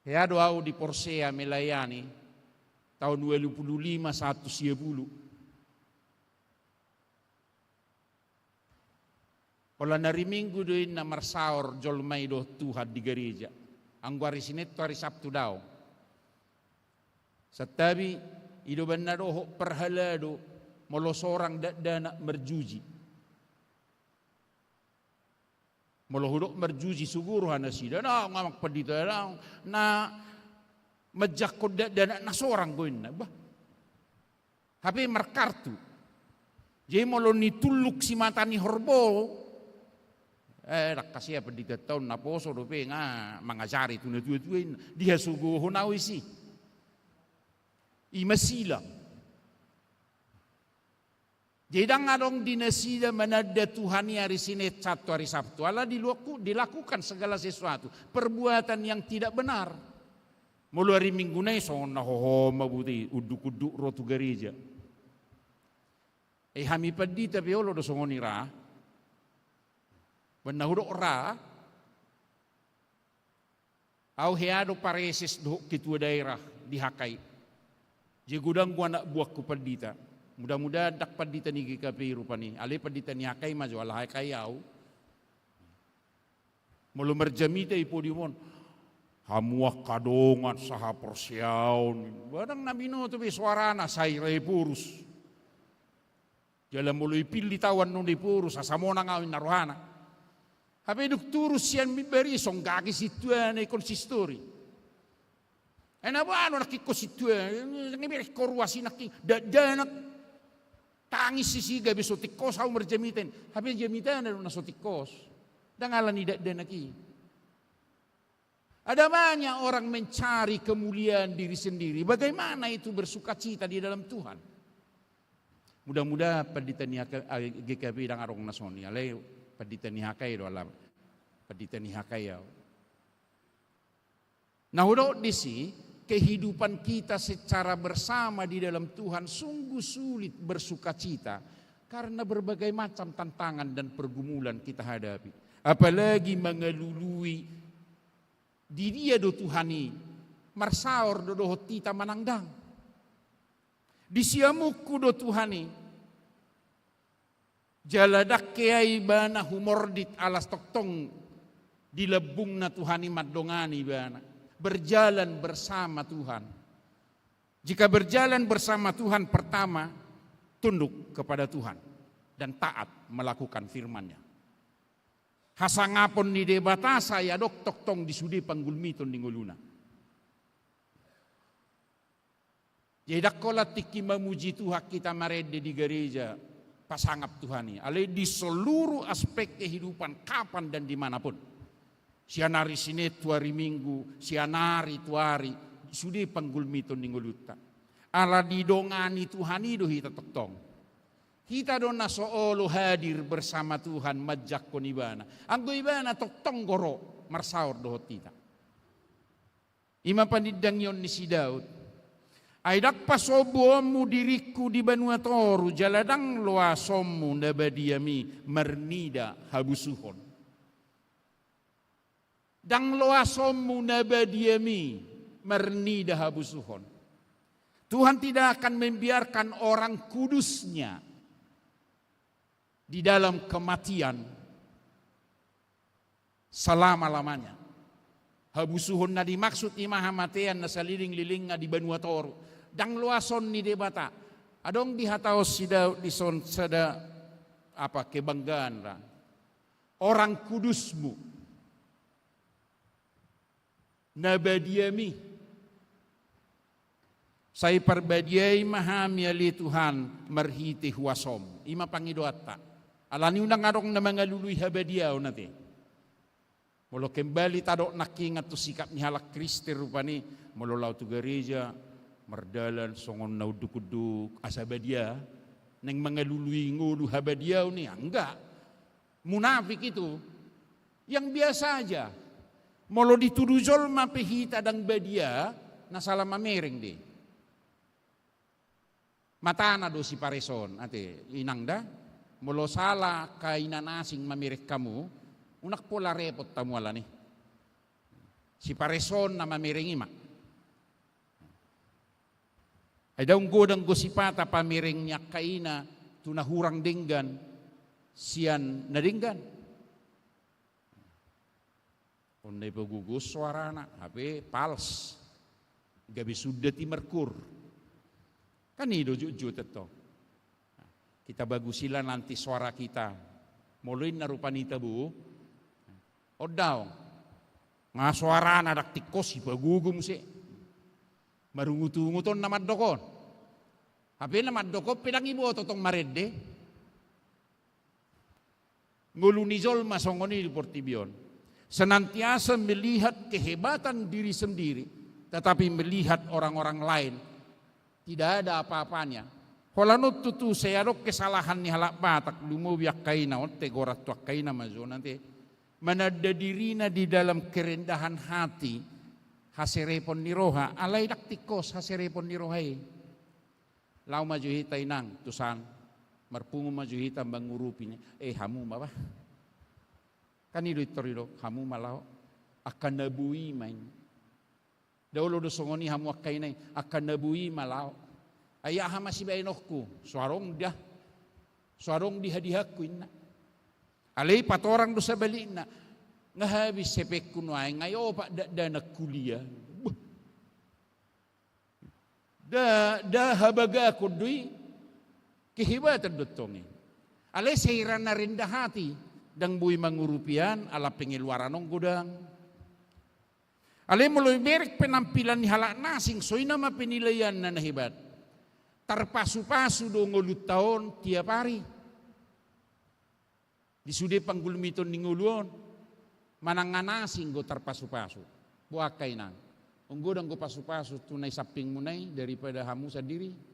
Heado au di Porsea melayani tahun 2025 110. Ola nari minggu doin na marsaor jolmai do Tuhan di gereja. Anggu hari Sinet to hari Sabtu daw. Satabi ido banado perhalado molo sorang dana merjuji. Molo hudok merjuji suguru hana sida na ngamak pedita na majak ko dana na sorang goin na bah. Hape markartu. Jadi molo nituluk si mata ni horbo rakasya pedita tahun na poso dope nga mangajari tunatutuin dia sugu hunawi si. Imasila. Jadi ngadong dinasida manada Tuhani hari Sinet satu hari Sabtu. Allah dilakukan segala sesuatu. Perbuatan yang tidak benar. Mulu hari Minggu na sona hoho mabuti uduk-uduk rotu gereja. Hami padi tapi olo do songoni ra. Benar hudok ra. Au heado paresis do ketua daerah dihakai. Je gudang gua nak buah ku padita. Mudah-mudahan dak padita ni GKP rupani. Ale padita ni hakai maju ala hakai au. Mulu merjamita ipo dimon. Hamuah kadongan saha persiaun. Badang nabino tu be suarana saire purus. Jalan mulu ipil ditawan nun di purus asamona ngawin naruhana. Hape duk turus sian miberi song gagi situan konsistori. Enapa anu nakiko situan, ngiberi korwasi nakki, danak tangis sisi gabi sotikos au merjamiten, hape jamitan anu nasotikos, dangalan tidak danaki. Ada banyak orang mencari kemuliaan diri sendiri. Bagaimana itu bersukacita di dalam Tuhan? Mudah-mudahan pendidikan GKP dan arong nasoni, ale pendidikan hakai do alam, pendidikan hakai ya. Nah udah disi. Kehidupan kita secara bersama di dalam Tuhan sungguh sulit bersukacita karena berbagai macam tantangan dan pergumulan kita hadapi. Apalagi mengelului di dia do Tuhani marsaor do hotita manangdang. Di siamuku do Tuhani jaladak kiai bana humordit alas toktong di lebung na Tuhani madongani bana. Berjalan bersama Tuhan. Jika berjalan bersama Tuhan, pertama tunduk kepada Tuhan dan taat melakukan firman-Nya. Hasangapon ni debata saya dok toktong di sudi panggulmiton di nguluna. Jadi dakola tiki memuji Tuhan kita marede di gereja pasangap Tuhani. Ale di seluruh aspek kehidupan kapan dan dimanapun. Sianari Sinet tuari Minggu, sianari tuari, sudi panggulmiton ninguluta. Ala didongani Tuhani do hita toktong. Kita do nasoolo hadir bersama Tuhan majak konibana. Anggo ibana toktong goro marsaur do hotita. Ima panidang yon ni si Daud. Aidak pasobomu diriku di Banuatoru jaladang loasomu nabadiami mernida habusuhon. Dang loasomu nabadiami mernida habusuhon. Tuhan tidak akan membiarkan orang kudusnya di dalam kematian selama-lamanya. Habusuhon na dimaksud ni mahamatean na saliling-liling nga di Banuatoru. Dang loason ni debata. Adong dihataos sida dison sada apa kebanggaan ra. Orang kudusmu nabadiami. Saya perbadiai mahami ali Tuhan merhiti huasom. Ima pangidoata. Alani undang arong na mga luluy habadiaw nati. Molo kembali tadok nakingat tu sikap ni halak Kristi rupani. Molo lau tu gereja. merdalan songon nau dukuduk asabadia neng mengelului ngulu habadiau nih, enggak. Munafik itu yang biasa aja. Molo dituduh jolma pehita dan badia, na salah mamereng deh. Matana do si pareson, ate inang da, molo salah kainan asing mamerek kamu, unak pola repot tamu ala nih. Si pareson na mamerengi mak. Ay daung godang gosipata pamerengnya kaina, tunahurang denggan, sian na denggan. Ondai pegugus suara anak, HP pals, gabi sudah ti merkur. Kan itu jujur teto. Kita bagusila nanti suara kita. Muluin na rupanita bu. Odaw. Nga suara anak tikos si pagugum si. Marungutunguton na maddokon. HP na maddokon pinang ibo totong marede. Ngulunizol masongoni di Portibion. Senantiasa melihat kehebatan diri sendiri, tetapi melihat orang-orang lain tidak ada apa-apanya. Holanut tutu sayarok kesalahan ni halak batak lumubiak kaina otte gorat tuak kaina mazo nanti manada dirina di dalam kerendahan hati haserepon niroha alai dak tikos haserepon nirohai lau maju hita inang tusan marpungu maju hita bangurupinya hamu mabah kan itu hamu malau akan nabui main. Daulo do songoni hamu akainai akan nabui malau. Ayah masih bainokku, suarong dihadihaku inna. Alai patorang do sabalik na ngahabis sepek kuno ay ngayo pak dana kuliah. Da habaga ko dui kehebatan dotongi. Alai seiran na rendah hati. Dan bui mangurupian ala pengeluaran ong gudang. Ale mulai merek penampilan ni halak nasing soy nama penilaian na hebat. Tarpasu-pasu do ngulut tahun tiap hari. Disude panggulmiton ni nguluon. Manangan nasing go tarpasu-pasu. Buakai nang. Unggodang go pasu-pasu tunai saping munai daripada hamu sendiri.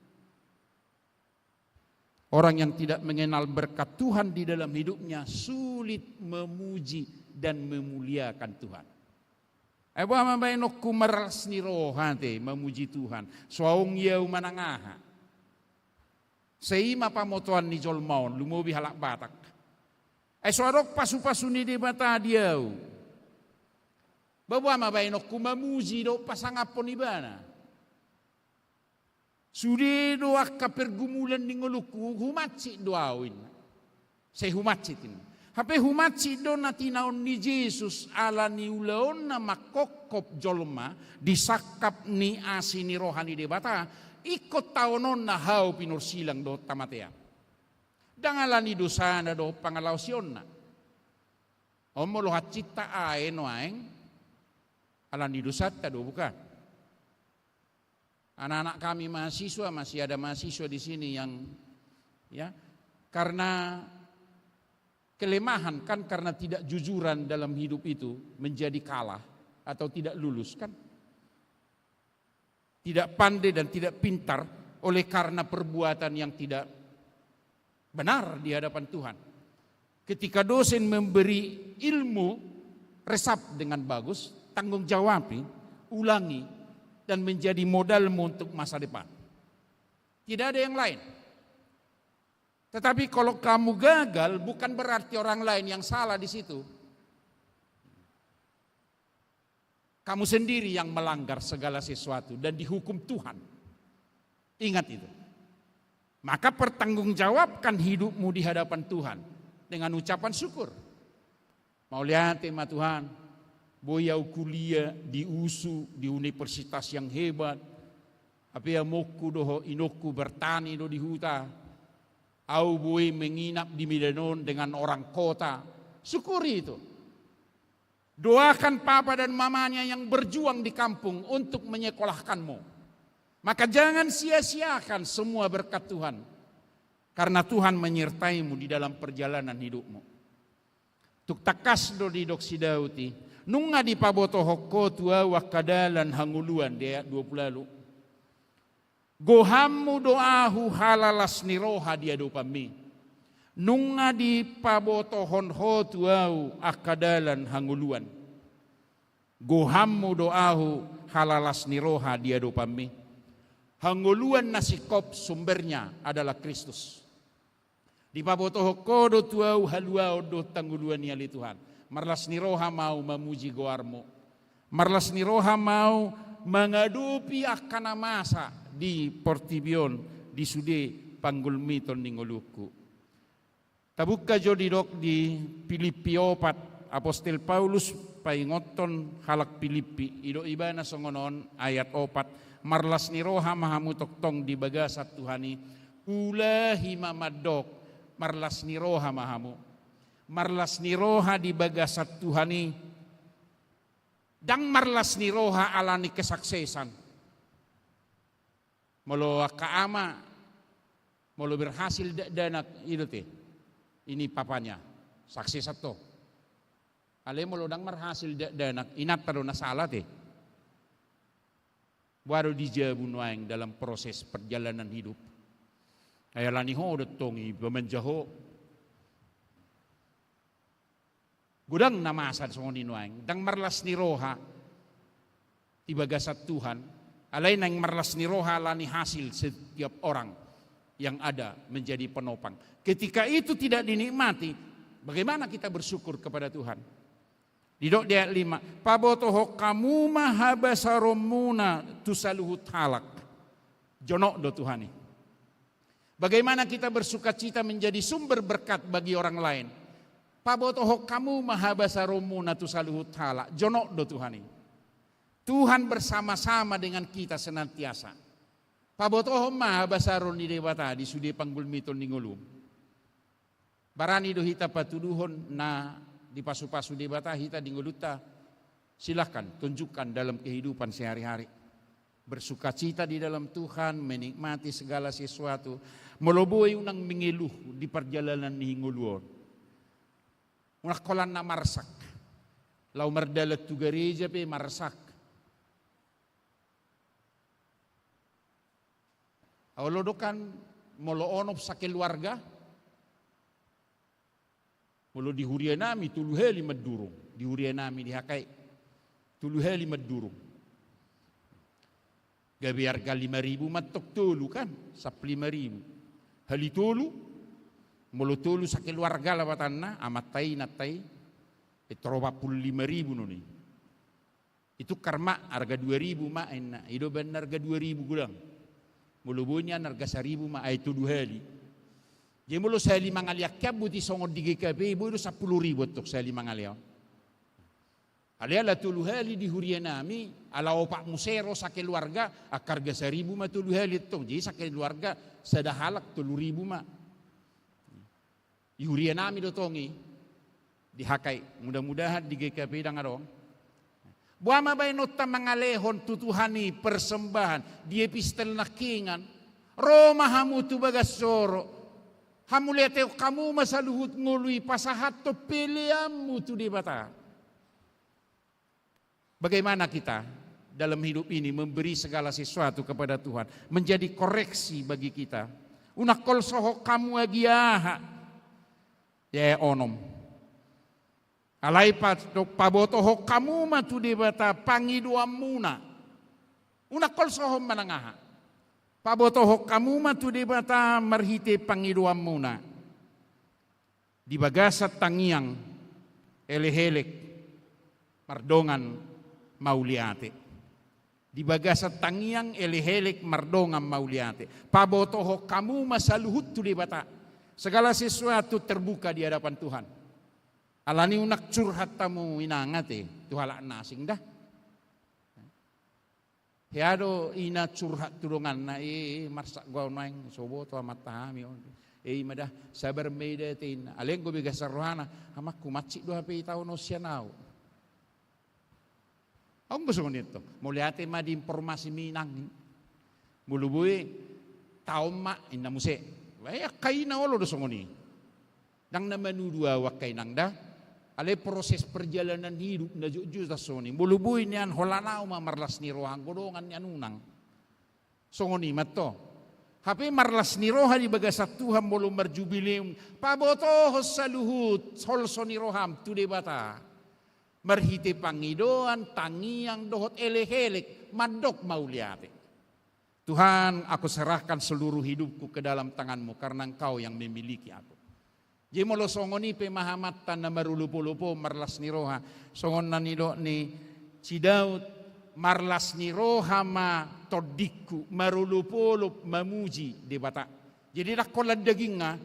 Orang yang tidak mengenal berkat Tuhan di dalam hidupnya sulit memuji dan memuliakan Tuhan. Ebo mambainok kumeras ni rohate memuji Tuhan. Suaung yau manangaha. Seima pamotuan ni jolmaon lumubi halak batak. Suarok pasu-pasu ni di mata diau. Bawa mambainok kumamuji do pasangapon ibana. Sudah doa pergumulan di nguluku humatsi doawin. Saya humatsi tin. Hape humatsi do natinaon ni Yesus ala ni ulaon na makokop jolma disakap ni asini rohani debata ikut taonon na hau pinur silang do tamatea. Dangalan ni dosa na do pangalausion na. Omolo hacita aeno aeng ala ni dosa ta do bukan. Anak-anak kami mahasiswa, masih ada mahasiswa di sini yang ya karena kelemahan kan karena tidak jujuran dalam hidup itu menjadi kalah atau tidak lulus kan. Tidak pandai dan tidak pintar oleh karena perbuatan yang tidak benar di hadapan Tuhan. Ketika dosen memberi ilmu resap dengan bagus, tanggung jawabi, ulangi dan menjadi modalmu untuk masa depan. Tidak ada yang lain. Tetapi kalau kamu gagal bukan berarti orang lain yang salah di situ. Kamu sendiri yang melanggar segala sesuatu dan dihukum Tuhan. Ingat itu. Maka pertanggungjawabkan hidupmu di hadapan Tuhan dengan ucapan syukur. Mau lihat tema Tuhan. Boyau kuliah di USU, di universitas yang hebat. Apa yang moku doho inoku bertani do di huta. Au boy menginap di Medanon dengan orang kota. Syukuri itu. Doakan papa dan mamanya yang berjuang di kampung untuk menyekolahkanmu. Maka jangan sia-siakan semua berkat Tuhan. Karena Tuhan menyertaimu di dalam perjalanan hidupmu. Tuk takas do di doksi dauti. Nunga di paboto hokko tua wakadalan hanguluan di ayat 20 lalu. Gohammu doahu halalas ni roha dia dopami. Nunga di pabotohon hotuau akadalan hanguluan. Gohammu doahu halalas ni roha dia dopami. Hanguluan nasikop sumbernya adalah Kristus. Di pabotoho kodo tuau haluau do tangguluan niali Tuhan. Marlas ni roha mau memuji goarmu. Marlas ni roha mau mengadupi akana masa di Portibion di sude panggul miton ningoluku. Tabuka jodi dok di Filipi 4 Apostel Paulus paingoton halak Filipi ido ibana songonon ayat 4 marlas ni roha mahamu toktong di bagasat Tuhani ulahi mamadok marlas ni roha mahamu marlas ni roha di bagasat Tuhani dang marlas ni roha alani kesaksesan molo kaama molo berhasil danak itu teh ini papanya saksi satu ale molo dang berhasil danak inat tado nasalah teh baru dijabun waeng dalam proses perjalanan hidup ayalani ho detongi bemenjaho gudang nama asal songonin waeng dang marlas ni roha tiba gasat Tuhan alai nang marlas ni roha lani hasil setiap orang yang ada menjadi penopang. Ketika itu tidak dinikmati, bagaimana kita bersyukur kepada Tuhan? Di dok dia 5, pabotoho kamu mahabasaromuna tusaluhut halak. Jonok do Tuhani. Bagaimana kita bersukacita menjadi sumber berkat bagi orang lain? Pabotoho kamu mahabasaromuna tusaluhut halak. Jonok do Tuhani. Tuhan bersama-sama dengan kita senantiasa. Pabotoho mahabasaron ni dewata di sudi panggul miton ningulum. Barani do hita patuduhon na di pasu-pasu dewata hita dinguluta. Silahkan tunjukkan dalam kehidupan sehari-hari. Bersukacita di dalam Tuhan, menikmati segala sesuatu. Meloboi unang mengeluh di perjalanan ni hinguluon. Unak kolan na marsak. Lau merdalat tu gereja pe marsak. Awalodokan molo onop sa keluarga, molo di huria nami tuluheli madurung, di huria nami dihakai tuluheli madurung. Gabi harga 5.000 matok tolu kan, sap 5.000. Hali tolu, molo tolu sa keluarga lawatan na, amatai natai, etroba 5.000 noni. Itu karma harga 2.000 main na, ido ban harga 2.000 gulang. Mulubunya narga 1.000 ma ay tuluhali. Jadi mulu saya 5 ngaliak buti songod di GKP ibu itu 10.000 untuk saya 5 ngaliak. Aliala tuluhali di huria nami ala opak musero sa keluarga akarga 1.000 ma tuluhali itu. Jadi sa keluarga sada halak 10.000 ma. Di huria nami do tongi dihakai mudah-mudahan di GKP dang adong. Buama bay nota mangalehon tutuhani persembahan di epistel nakingan Roma hamu tu bagasoro hamu leteo kamu masaluhut ngului pasahat to piliamu tu di bata. Bagaimana kita dalam hidup ini memberi segala sesuatu kepada Tuhan menjadi koreksi bagi kita. Unakol soho kamu agiaha ya onom. Alai pabotoho kamu matu debata pangiduam muna. Unakol sohom manangaha. Pabotoho kamu matu debata marhite pangiduam muna. Di bagasat tangiang elehelek mardongan mauliate. Di bagasat tangiang elehelek mardongan mauliate. Pabotoho kamu masaluhut tu debata. Segala sesuatu terbuka di hadapan Tuhan. Alani unak curhat tamu inangate tuhala nasing dah. Hiado ina curhat turungan na marsak gua naing sobo to matahami on. Madah sabar medatin. Aleng go bigas rohana hamak kumaci do hape tahun osianau. Ang gusto nito. Muliate ma di informasi minang. Mulubui taom ma inamuse. Waya kaina olo do songoni. Dang naman udua wakay nang da. Ale proses perjalanan hidup na juju tasoni. Bulubuy niyan holanao mamarlas ni rohang godongan niyan unang. Songoni matto. Hape marlas ni roha di bagasat Tuhan belum berjubileum. Pabotoh saluhut solso ni roham tu debata. Merhite pangidoan tangiang dohot elek-elek madok mauliate. Tuhan, aku serahkan seluruh hidupku ke dalam tangan-Mu karena Engkau yang memiliki aku. Jadi molo songoni pemahamatan na marulupo-lupo marlas ni roha. Songon na nido ni si Daud marlas ni roha ma todiku marulupo-lup mamuji di bata. Jadi rakola daging nga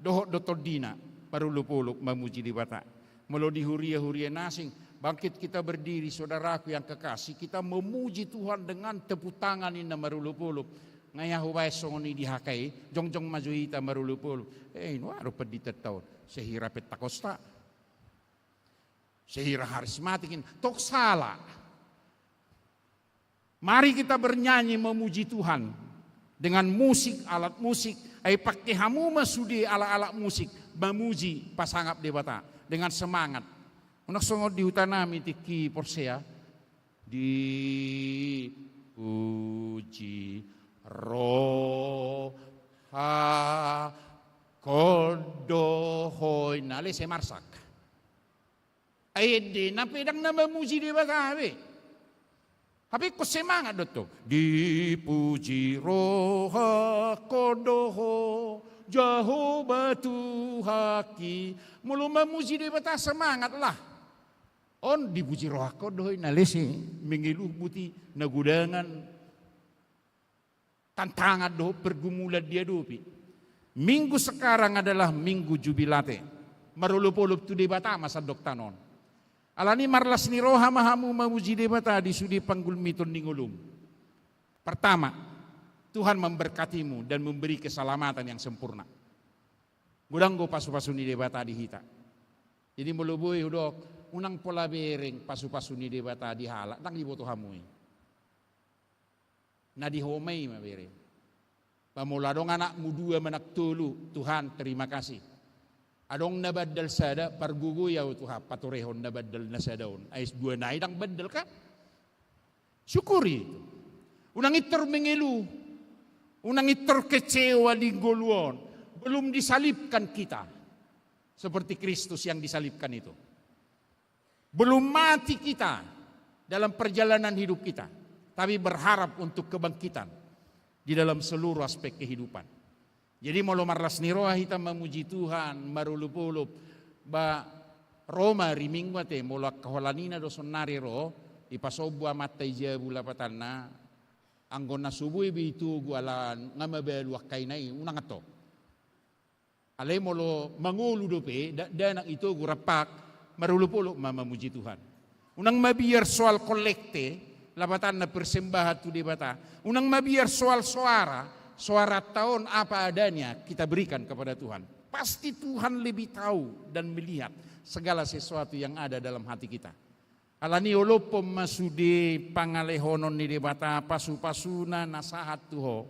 dohot do todina marulupo-lup mamuji di bata. Molo di huria-huria nasing, bangkit kita berdiri saudaraku yang kekasih, kita memuji Tuhan dengan tepuk tangan ini marulup-ulup. Ngaya huwai songoni dihakai, jongjong majuita marulup-ulup. Nuaro pedita tahun, sehira petakosta. Sehira harismatikin, tok salah. Mari kita bernyanyi memuji Tuhan dengan musik, alat musik. Pakai hamu masudi ala-ala musik, memuji pasangap debata. Dengan semangat. Unak songot di hutan nami tiki porsea. Dipuji roha kodohoy. Nale se marsak. Ayede na pedang na memuji di batawe. Tapi ko semangat doto. Dipuji roha kodoho. Jehovah Tuhaki, mulu memuji di bata semangat lah. On dipuji roh aku doy nalesi mengiluh buti nagudangan tantangan doh pergumulan dia dopi. Minggu sekarang adalah minggu jubilate. Marulup-ulup tu di bata masa doktanon. Alani marlas ni roha mahamu memuji di bata di sudi panggul miton ningulum. Pertama, Tuhan memberkatimu dan memberi keselamatan yang sempurna. Gudanggo pasu-pasu ni debata di hita. Jadi melubui udok unang pola bereng pasu-pasu ni debata di hala tang di boto hamui. Na di homei ma bereng. Pamula dong anak mudua menak tulu, Tuhan terima kasih. Adong nabadal sada pargugu ya Tuhan paturehon nabadal na sadaon. Ais dua na idang badal ka? Syukuri. Unang itor mengelu. Unang itor kecewa di goluon. Belum disalibkan kita. Seperti Kristus yang disalibkan itu. Belum mati kita dalam perjalanan hidup kita. Tapi berharap untuk kebangkitan. Di dalam seluruh aspek kehidupan. Jadi molo marlas ni roha kita memuji Tuhan. Marulup-ulup. Ba Roma rimingwate. Molo kaholanina do sonari ro. Ipasobwa matay jabula patanna. Anggon na subuhi bitu guala ngamabelu kainai unang ato. Alay mo lo mangulu dope dan itu gurapak marulupulo mamamuji Tuhan. Unang mabiyar soal kolekte labatan na persembahan tu di bata. Unang mabiyar soal suara tahun apa adanya kita berikan kepada Tuhan. Pasti Tuhan lebih tahu dan melihat segala sesuatu yang ada dalam hati kita. Alani olopom masudi pangalehonon ni debata pasu-pasuna nasahat tuho.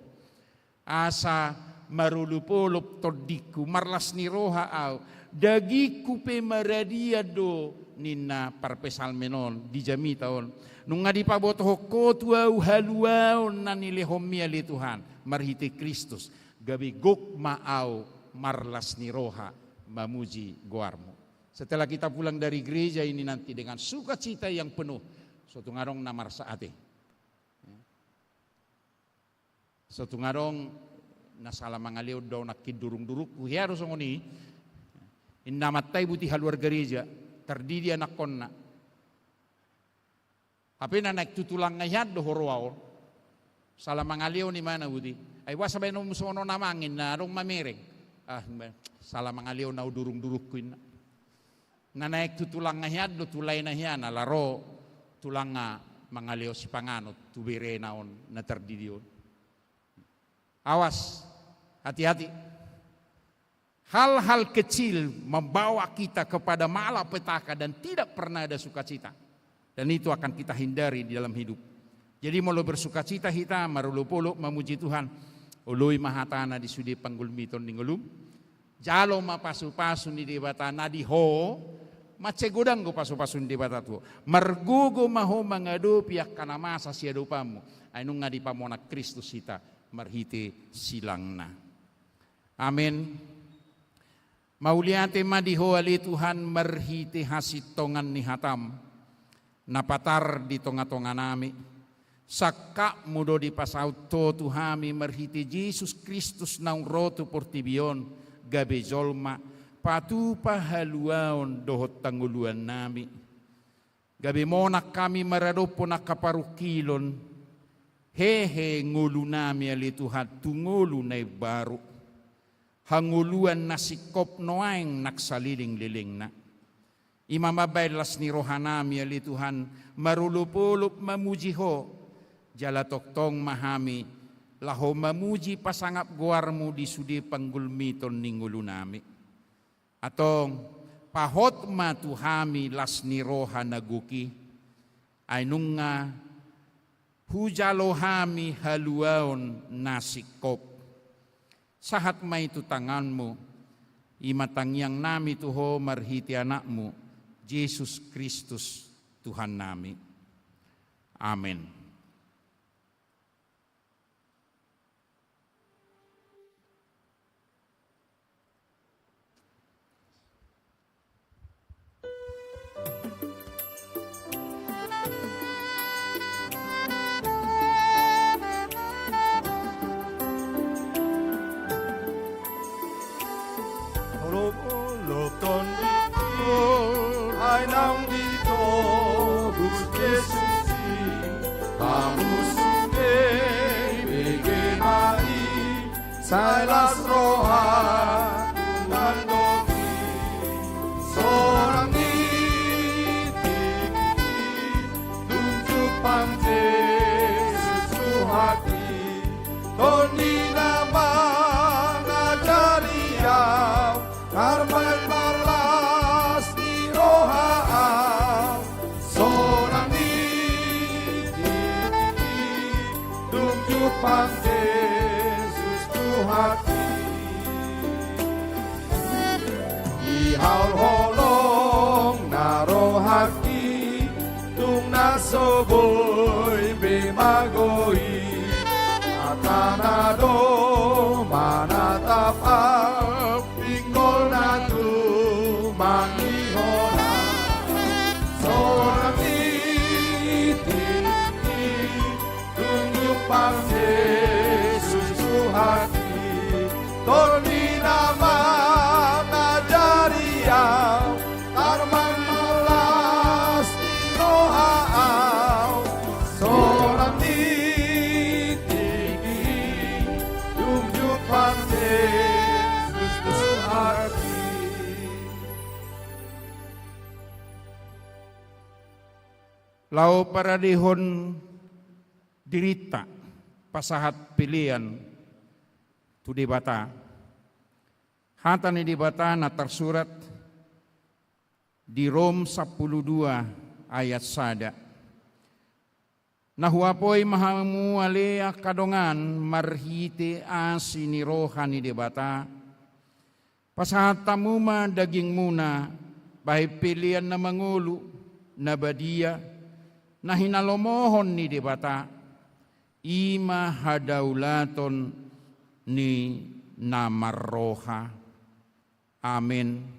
Asa marulupolop todiku marlas ni roha au. Dagiku pe maradia do nina parpesal menon dijami taon. Nunga di pabotoh kotua haluau nanilehomia li Tuhan. Marhite Kristus. Gabi gok maau marlas ni roha mamuji goarmu. Setelah kita pulang dari gereja ini nanti dengan sukacita yang penuh. Suatu ngarong namar saate. Suatu ngarong nasala mangaliw daw nakidurung-duruk. Kuhiaro songoni. Inamatay buti haluar gereja. Terdidi anak konna. Tapi na nagtutulang ngayad do horwaw. Sala mangaliw ni mana buti. Ay wasabay no musono namangin na arong mamereng. Sala mangaliw na udurung-duruk ko na. Na naik tu tulang ngahiad do tulay na hiyan alaro tulang nga mangaliw si panganot tubire naon na terdidion. Awas, hati-hati. Hal-hal kecil membawa kita kepada malapetaka dan tidak pernah ada sukacita. Dan itu akan kita hindari di dalam hidup. Jadi mau bersukacita kita marulupuluk memuji Tuhan. Ului mahatana di sudi panggul miton ninggulum. Jalo mapasu-pasu ni debata nadiho, macegodang go pasu-pasu ni debata tu. Margugo maho mangadu piak kana masa sia dupamu. Ainung nga di pamona Kristus ita marhiti silangna. Amin. Mauliate madiho ali Tuhan marhiti hasit tongan ni hatam. Napatar di tonga-tonga nami. Sakka mudo di pasaut to tuhami marhiti Jesus Kristus naung rotu portibion gabe jolma patu pahaluaon dohot tanguluan nami. Gabe monak kami maradopo nakaparukilon hehe ngulu nami ali Tuhan tungulu na baru. Hanguluan nasikop noaeng naksaliling-liling na. Imamabailas ni rohanami ali Tuhan marulupulup mamuji ho jala toktong mahami laho mamuji pasangap guarmu di sudi panggulmiton ningulu nami. Atong pahot ma tuhami las ni roha naguki ay nunga hujalohami haluaon nasikop. Sahat may itu tanganmu, imatangyang nami tuho marhiti anakmu, Jesus Kristus Tuhan nami. Amin. Lupton dito ay nang dito Gus Jesusi Pamusuke bigimai sa las roha Mandogi Sorang niti Tunjuk pang Jesus suhati Toni namang ajariyaw Karmel marlas di roha Sorang niti Tunjuk pang Jesus tuhati Ihaw holong na rohaki Tung nasoboy bimagoy Atanado manatapang Pinggol na tumangihona Sorang niti Tunjuk pang Jesus suhati Toni naman ajariyaw Karman malas di rohaaw Sorang niti Tunjuk pang Jesus suhati Lau paradihon dirita pasahat pilihan tu di bata. Hata ni di bata na tersurat di Rom 12 ayat sada. Nahuapoy mahamu alea kadongan marhiti asi ni rohani di bata. Pasahat tamuma daging muna bahay pilihan na mangulu na badia na hinalomohon ni di bata ima hadaulaton ni namarroha. Amin.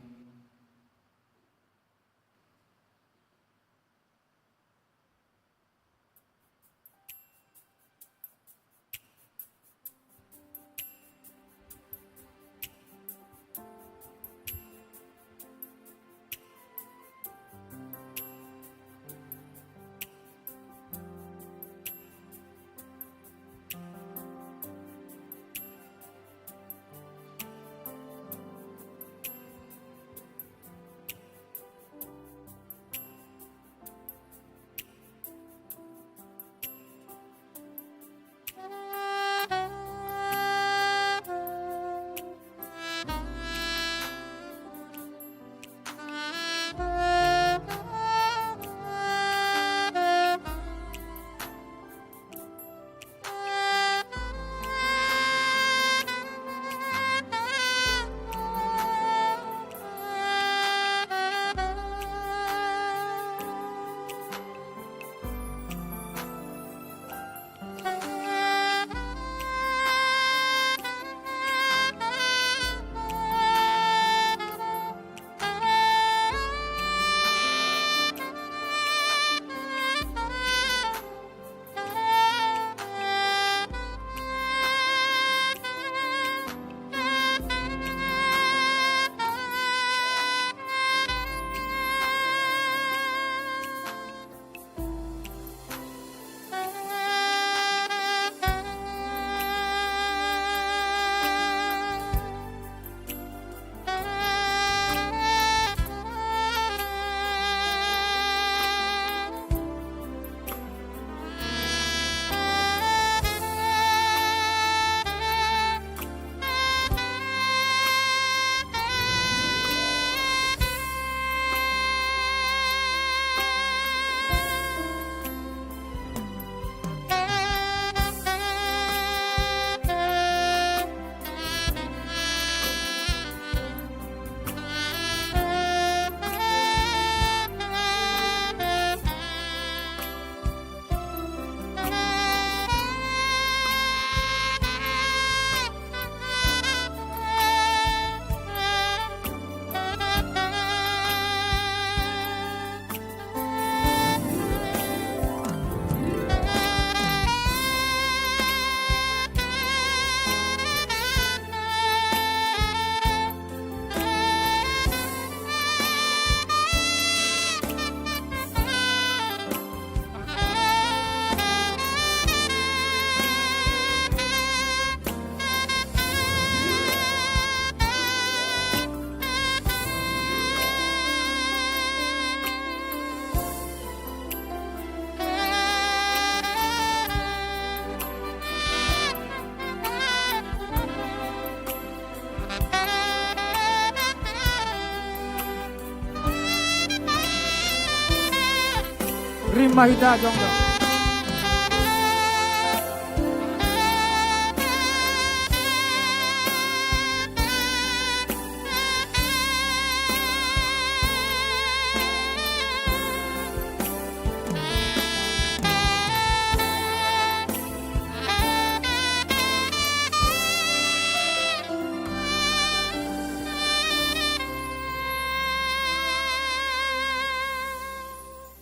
Amin mahita jongdo.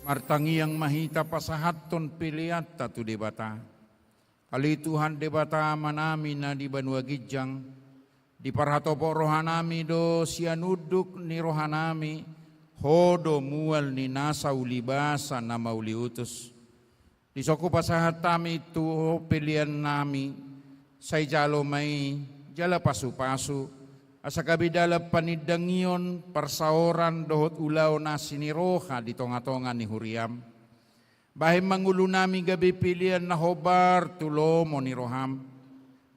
Martangi yang mahita pasahaton piliata tu debata. Kali Tuhan debata manami na di Banua Gijang. Di parhatopo rohanami do sianuduk ni rohanami. Hodo mual ni nasa ulibasa na mauli utus. Di soko pasahatami tu pilihan nami. Say jalo may jala pasu-pasu. Asa kabidala panidangyon parsaoran dohot ulaw na siniroha di tonga-tonga ni Huriam. Bahim mangulo nami gabi pilihan na hobar tulomo ni Roham.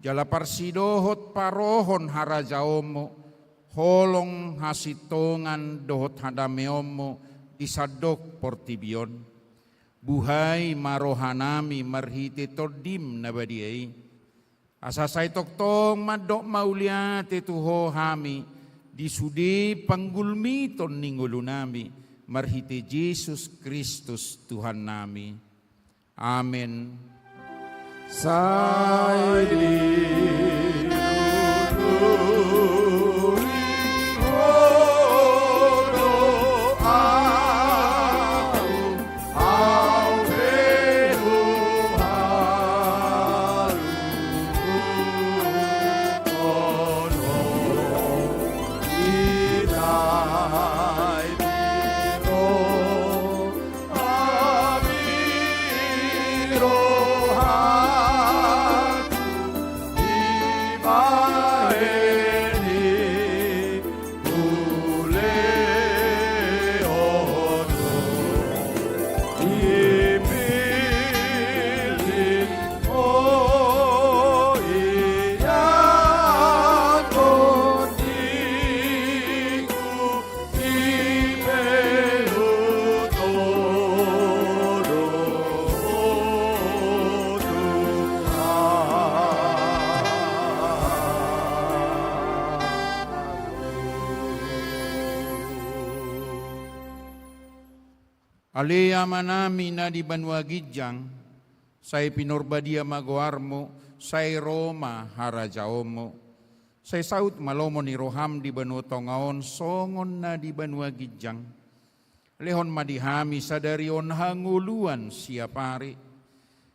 Jala parsidohot parohon harajaomo. Holong hasitongan dohot hadameomo isadok portibion. Buhay marohanami marhiti tordim na badiay. Asa say toktong madok mauliat ituho hami disudi panggulmiton ningulo nami marhiti Jesus Kristus Tuhan nami. Amen. Say Alea manami na di Banua Gijang, say pinorbadia magoarmo, say Roma harajaomo, say saut malomo ni Roham di Banua Tongaon, songon na di Banua Gijang. Lehon madihami sadarion hanguluan siapari.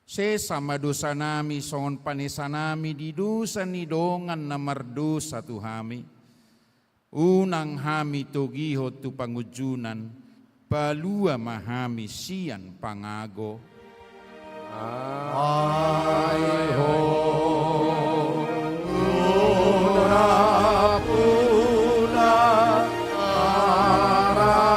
Se sama dosa nami songon panesa nami di dosa ni dongan na mardosa tuhami. Unang hami togiho tu pangujunan, palua mahami sian pangago. Ay ho, puna puna arajao,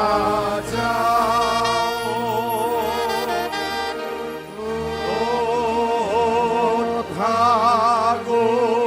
hagon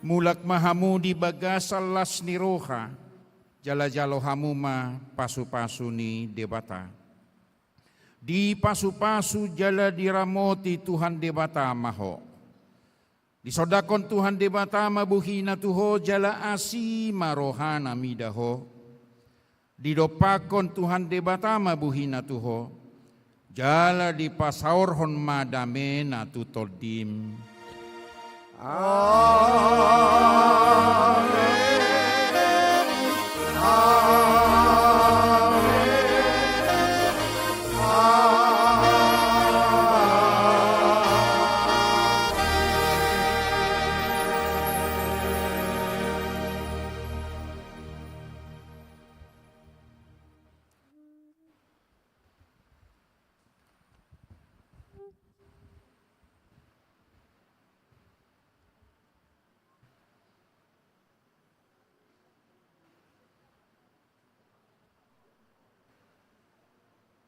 mulak mahamu di bagasal las ni roha, jala-jalo hamuma pasu-pasu ni debata. Di pasu-pasu jala diramoti Tuhan debata maho. Di sodakon Tuhan debata mabuhina tuho jala asi marohana midaho. Di dopakon Tuhan debata mabuhina tuho, jala di pasaorhon madamena tutodim. Ah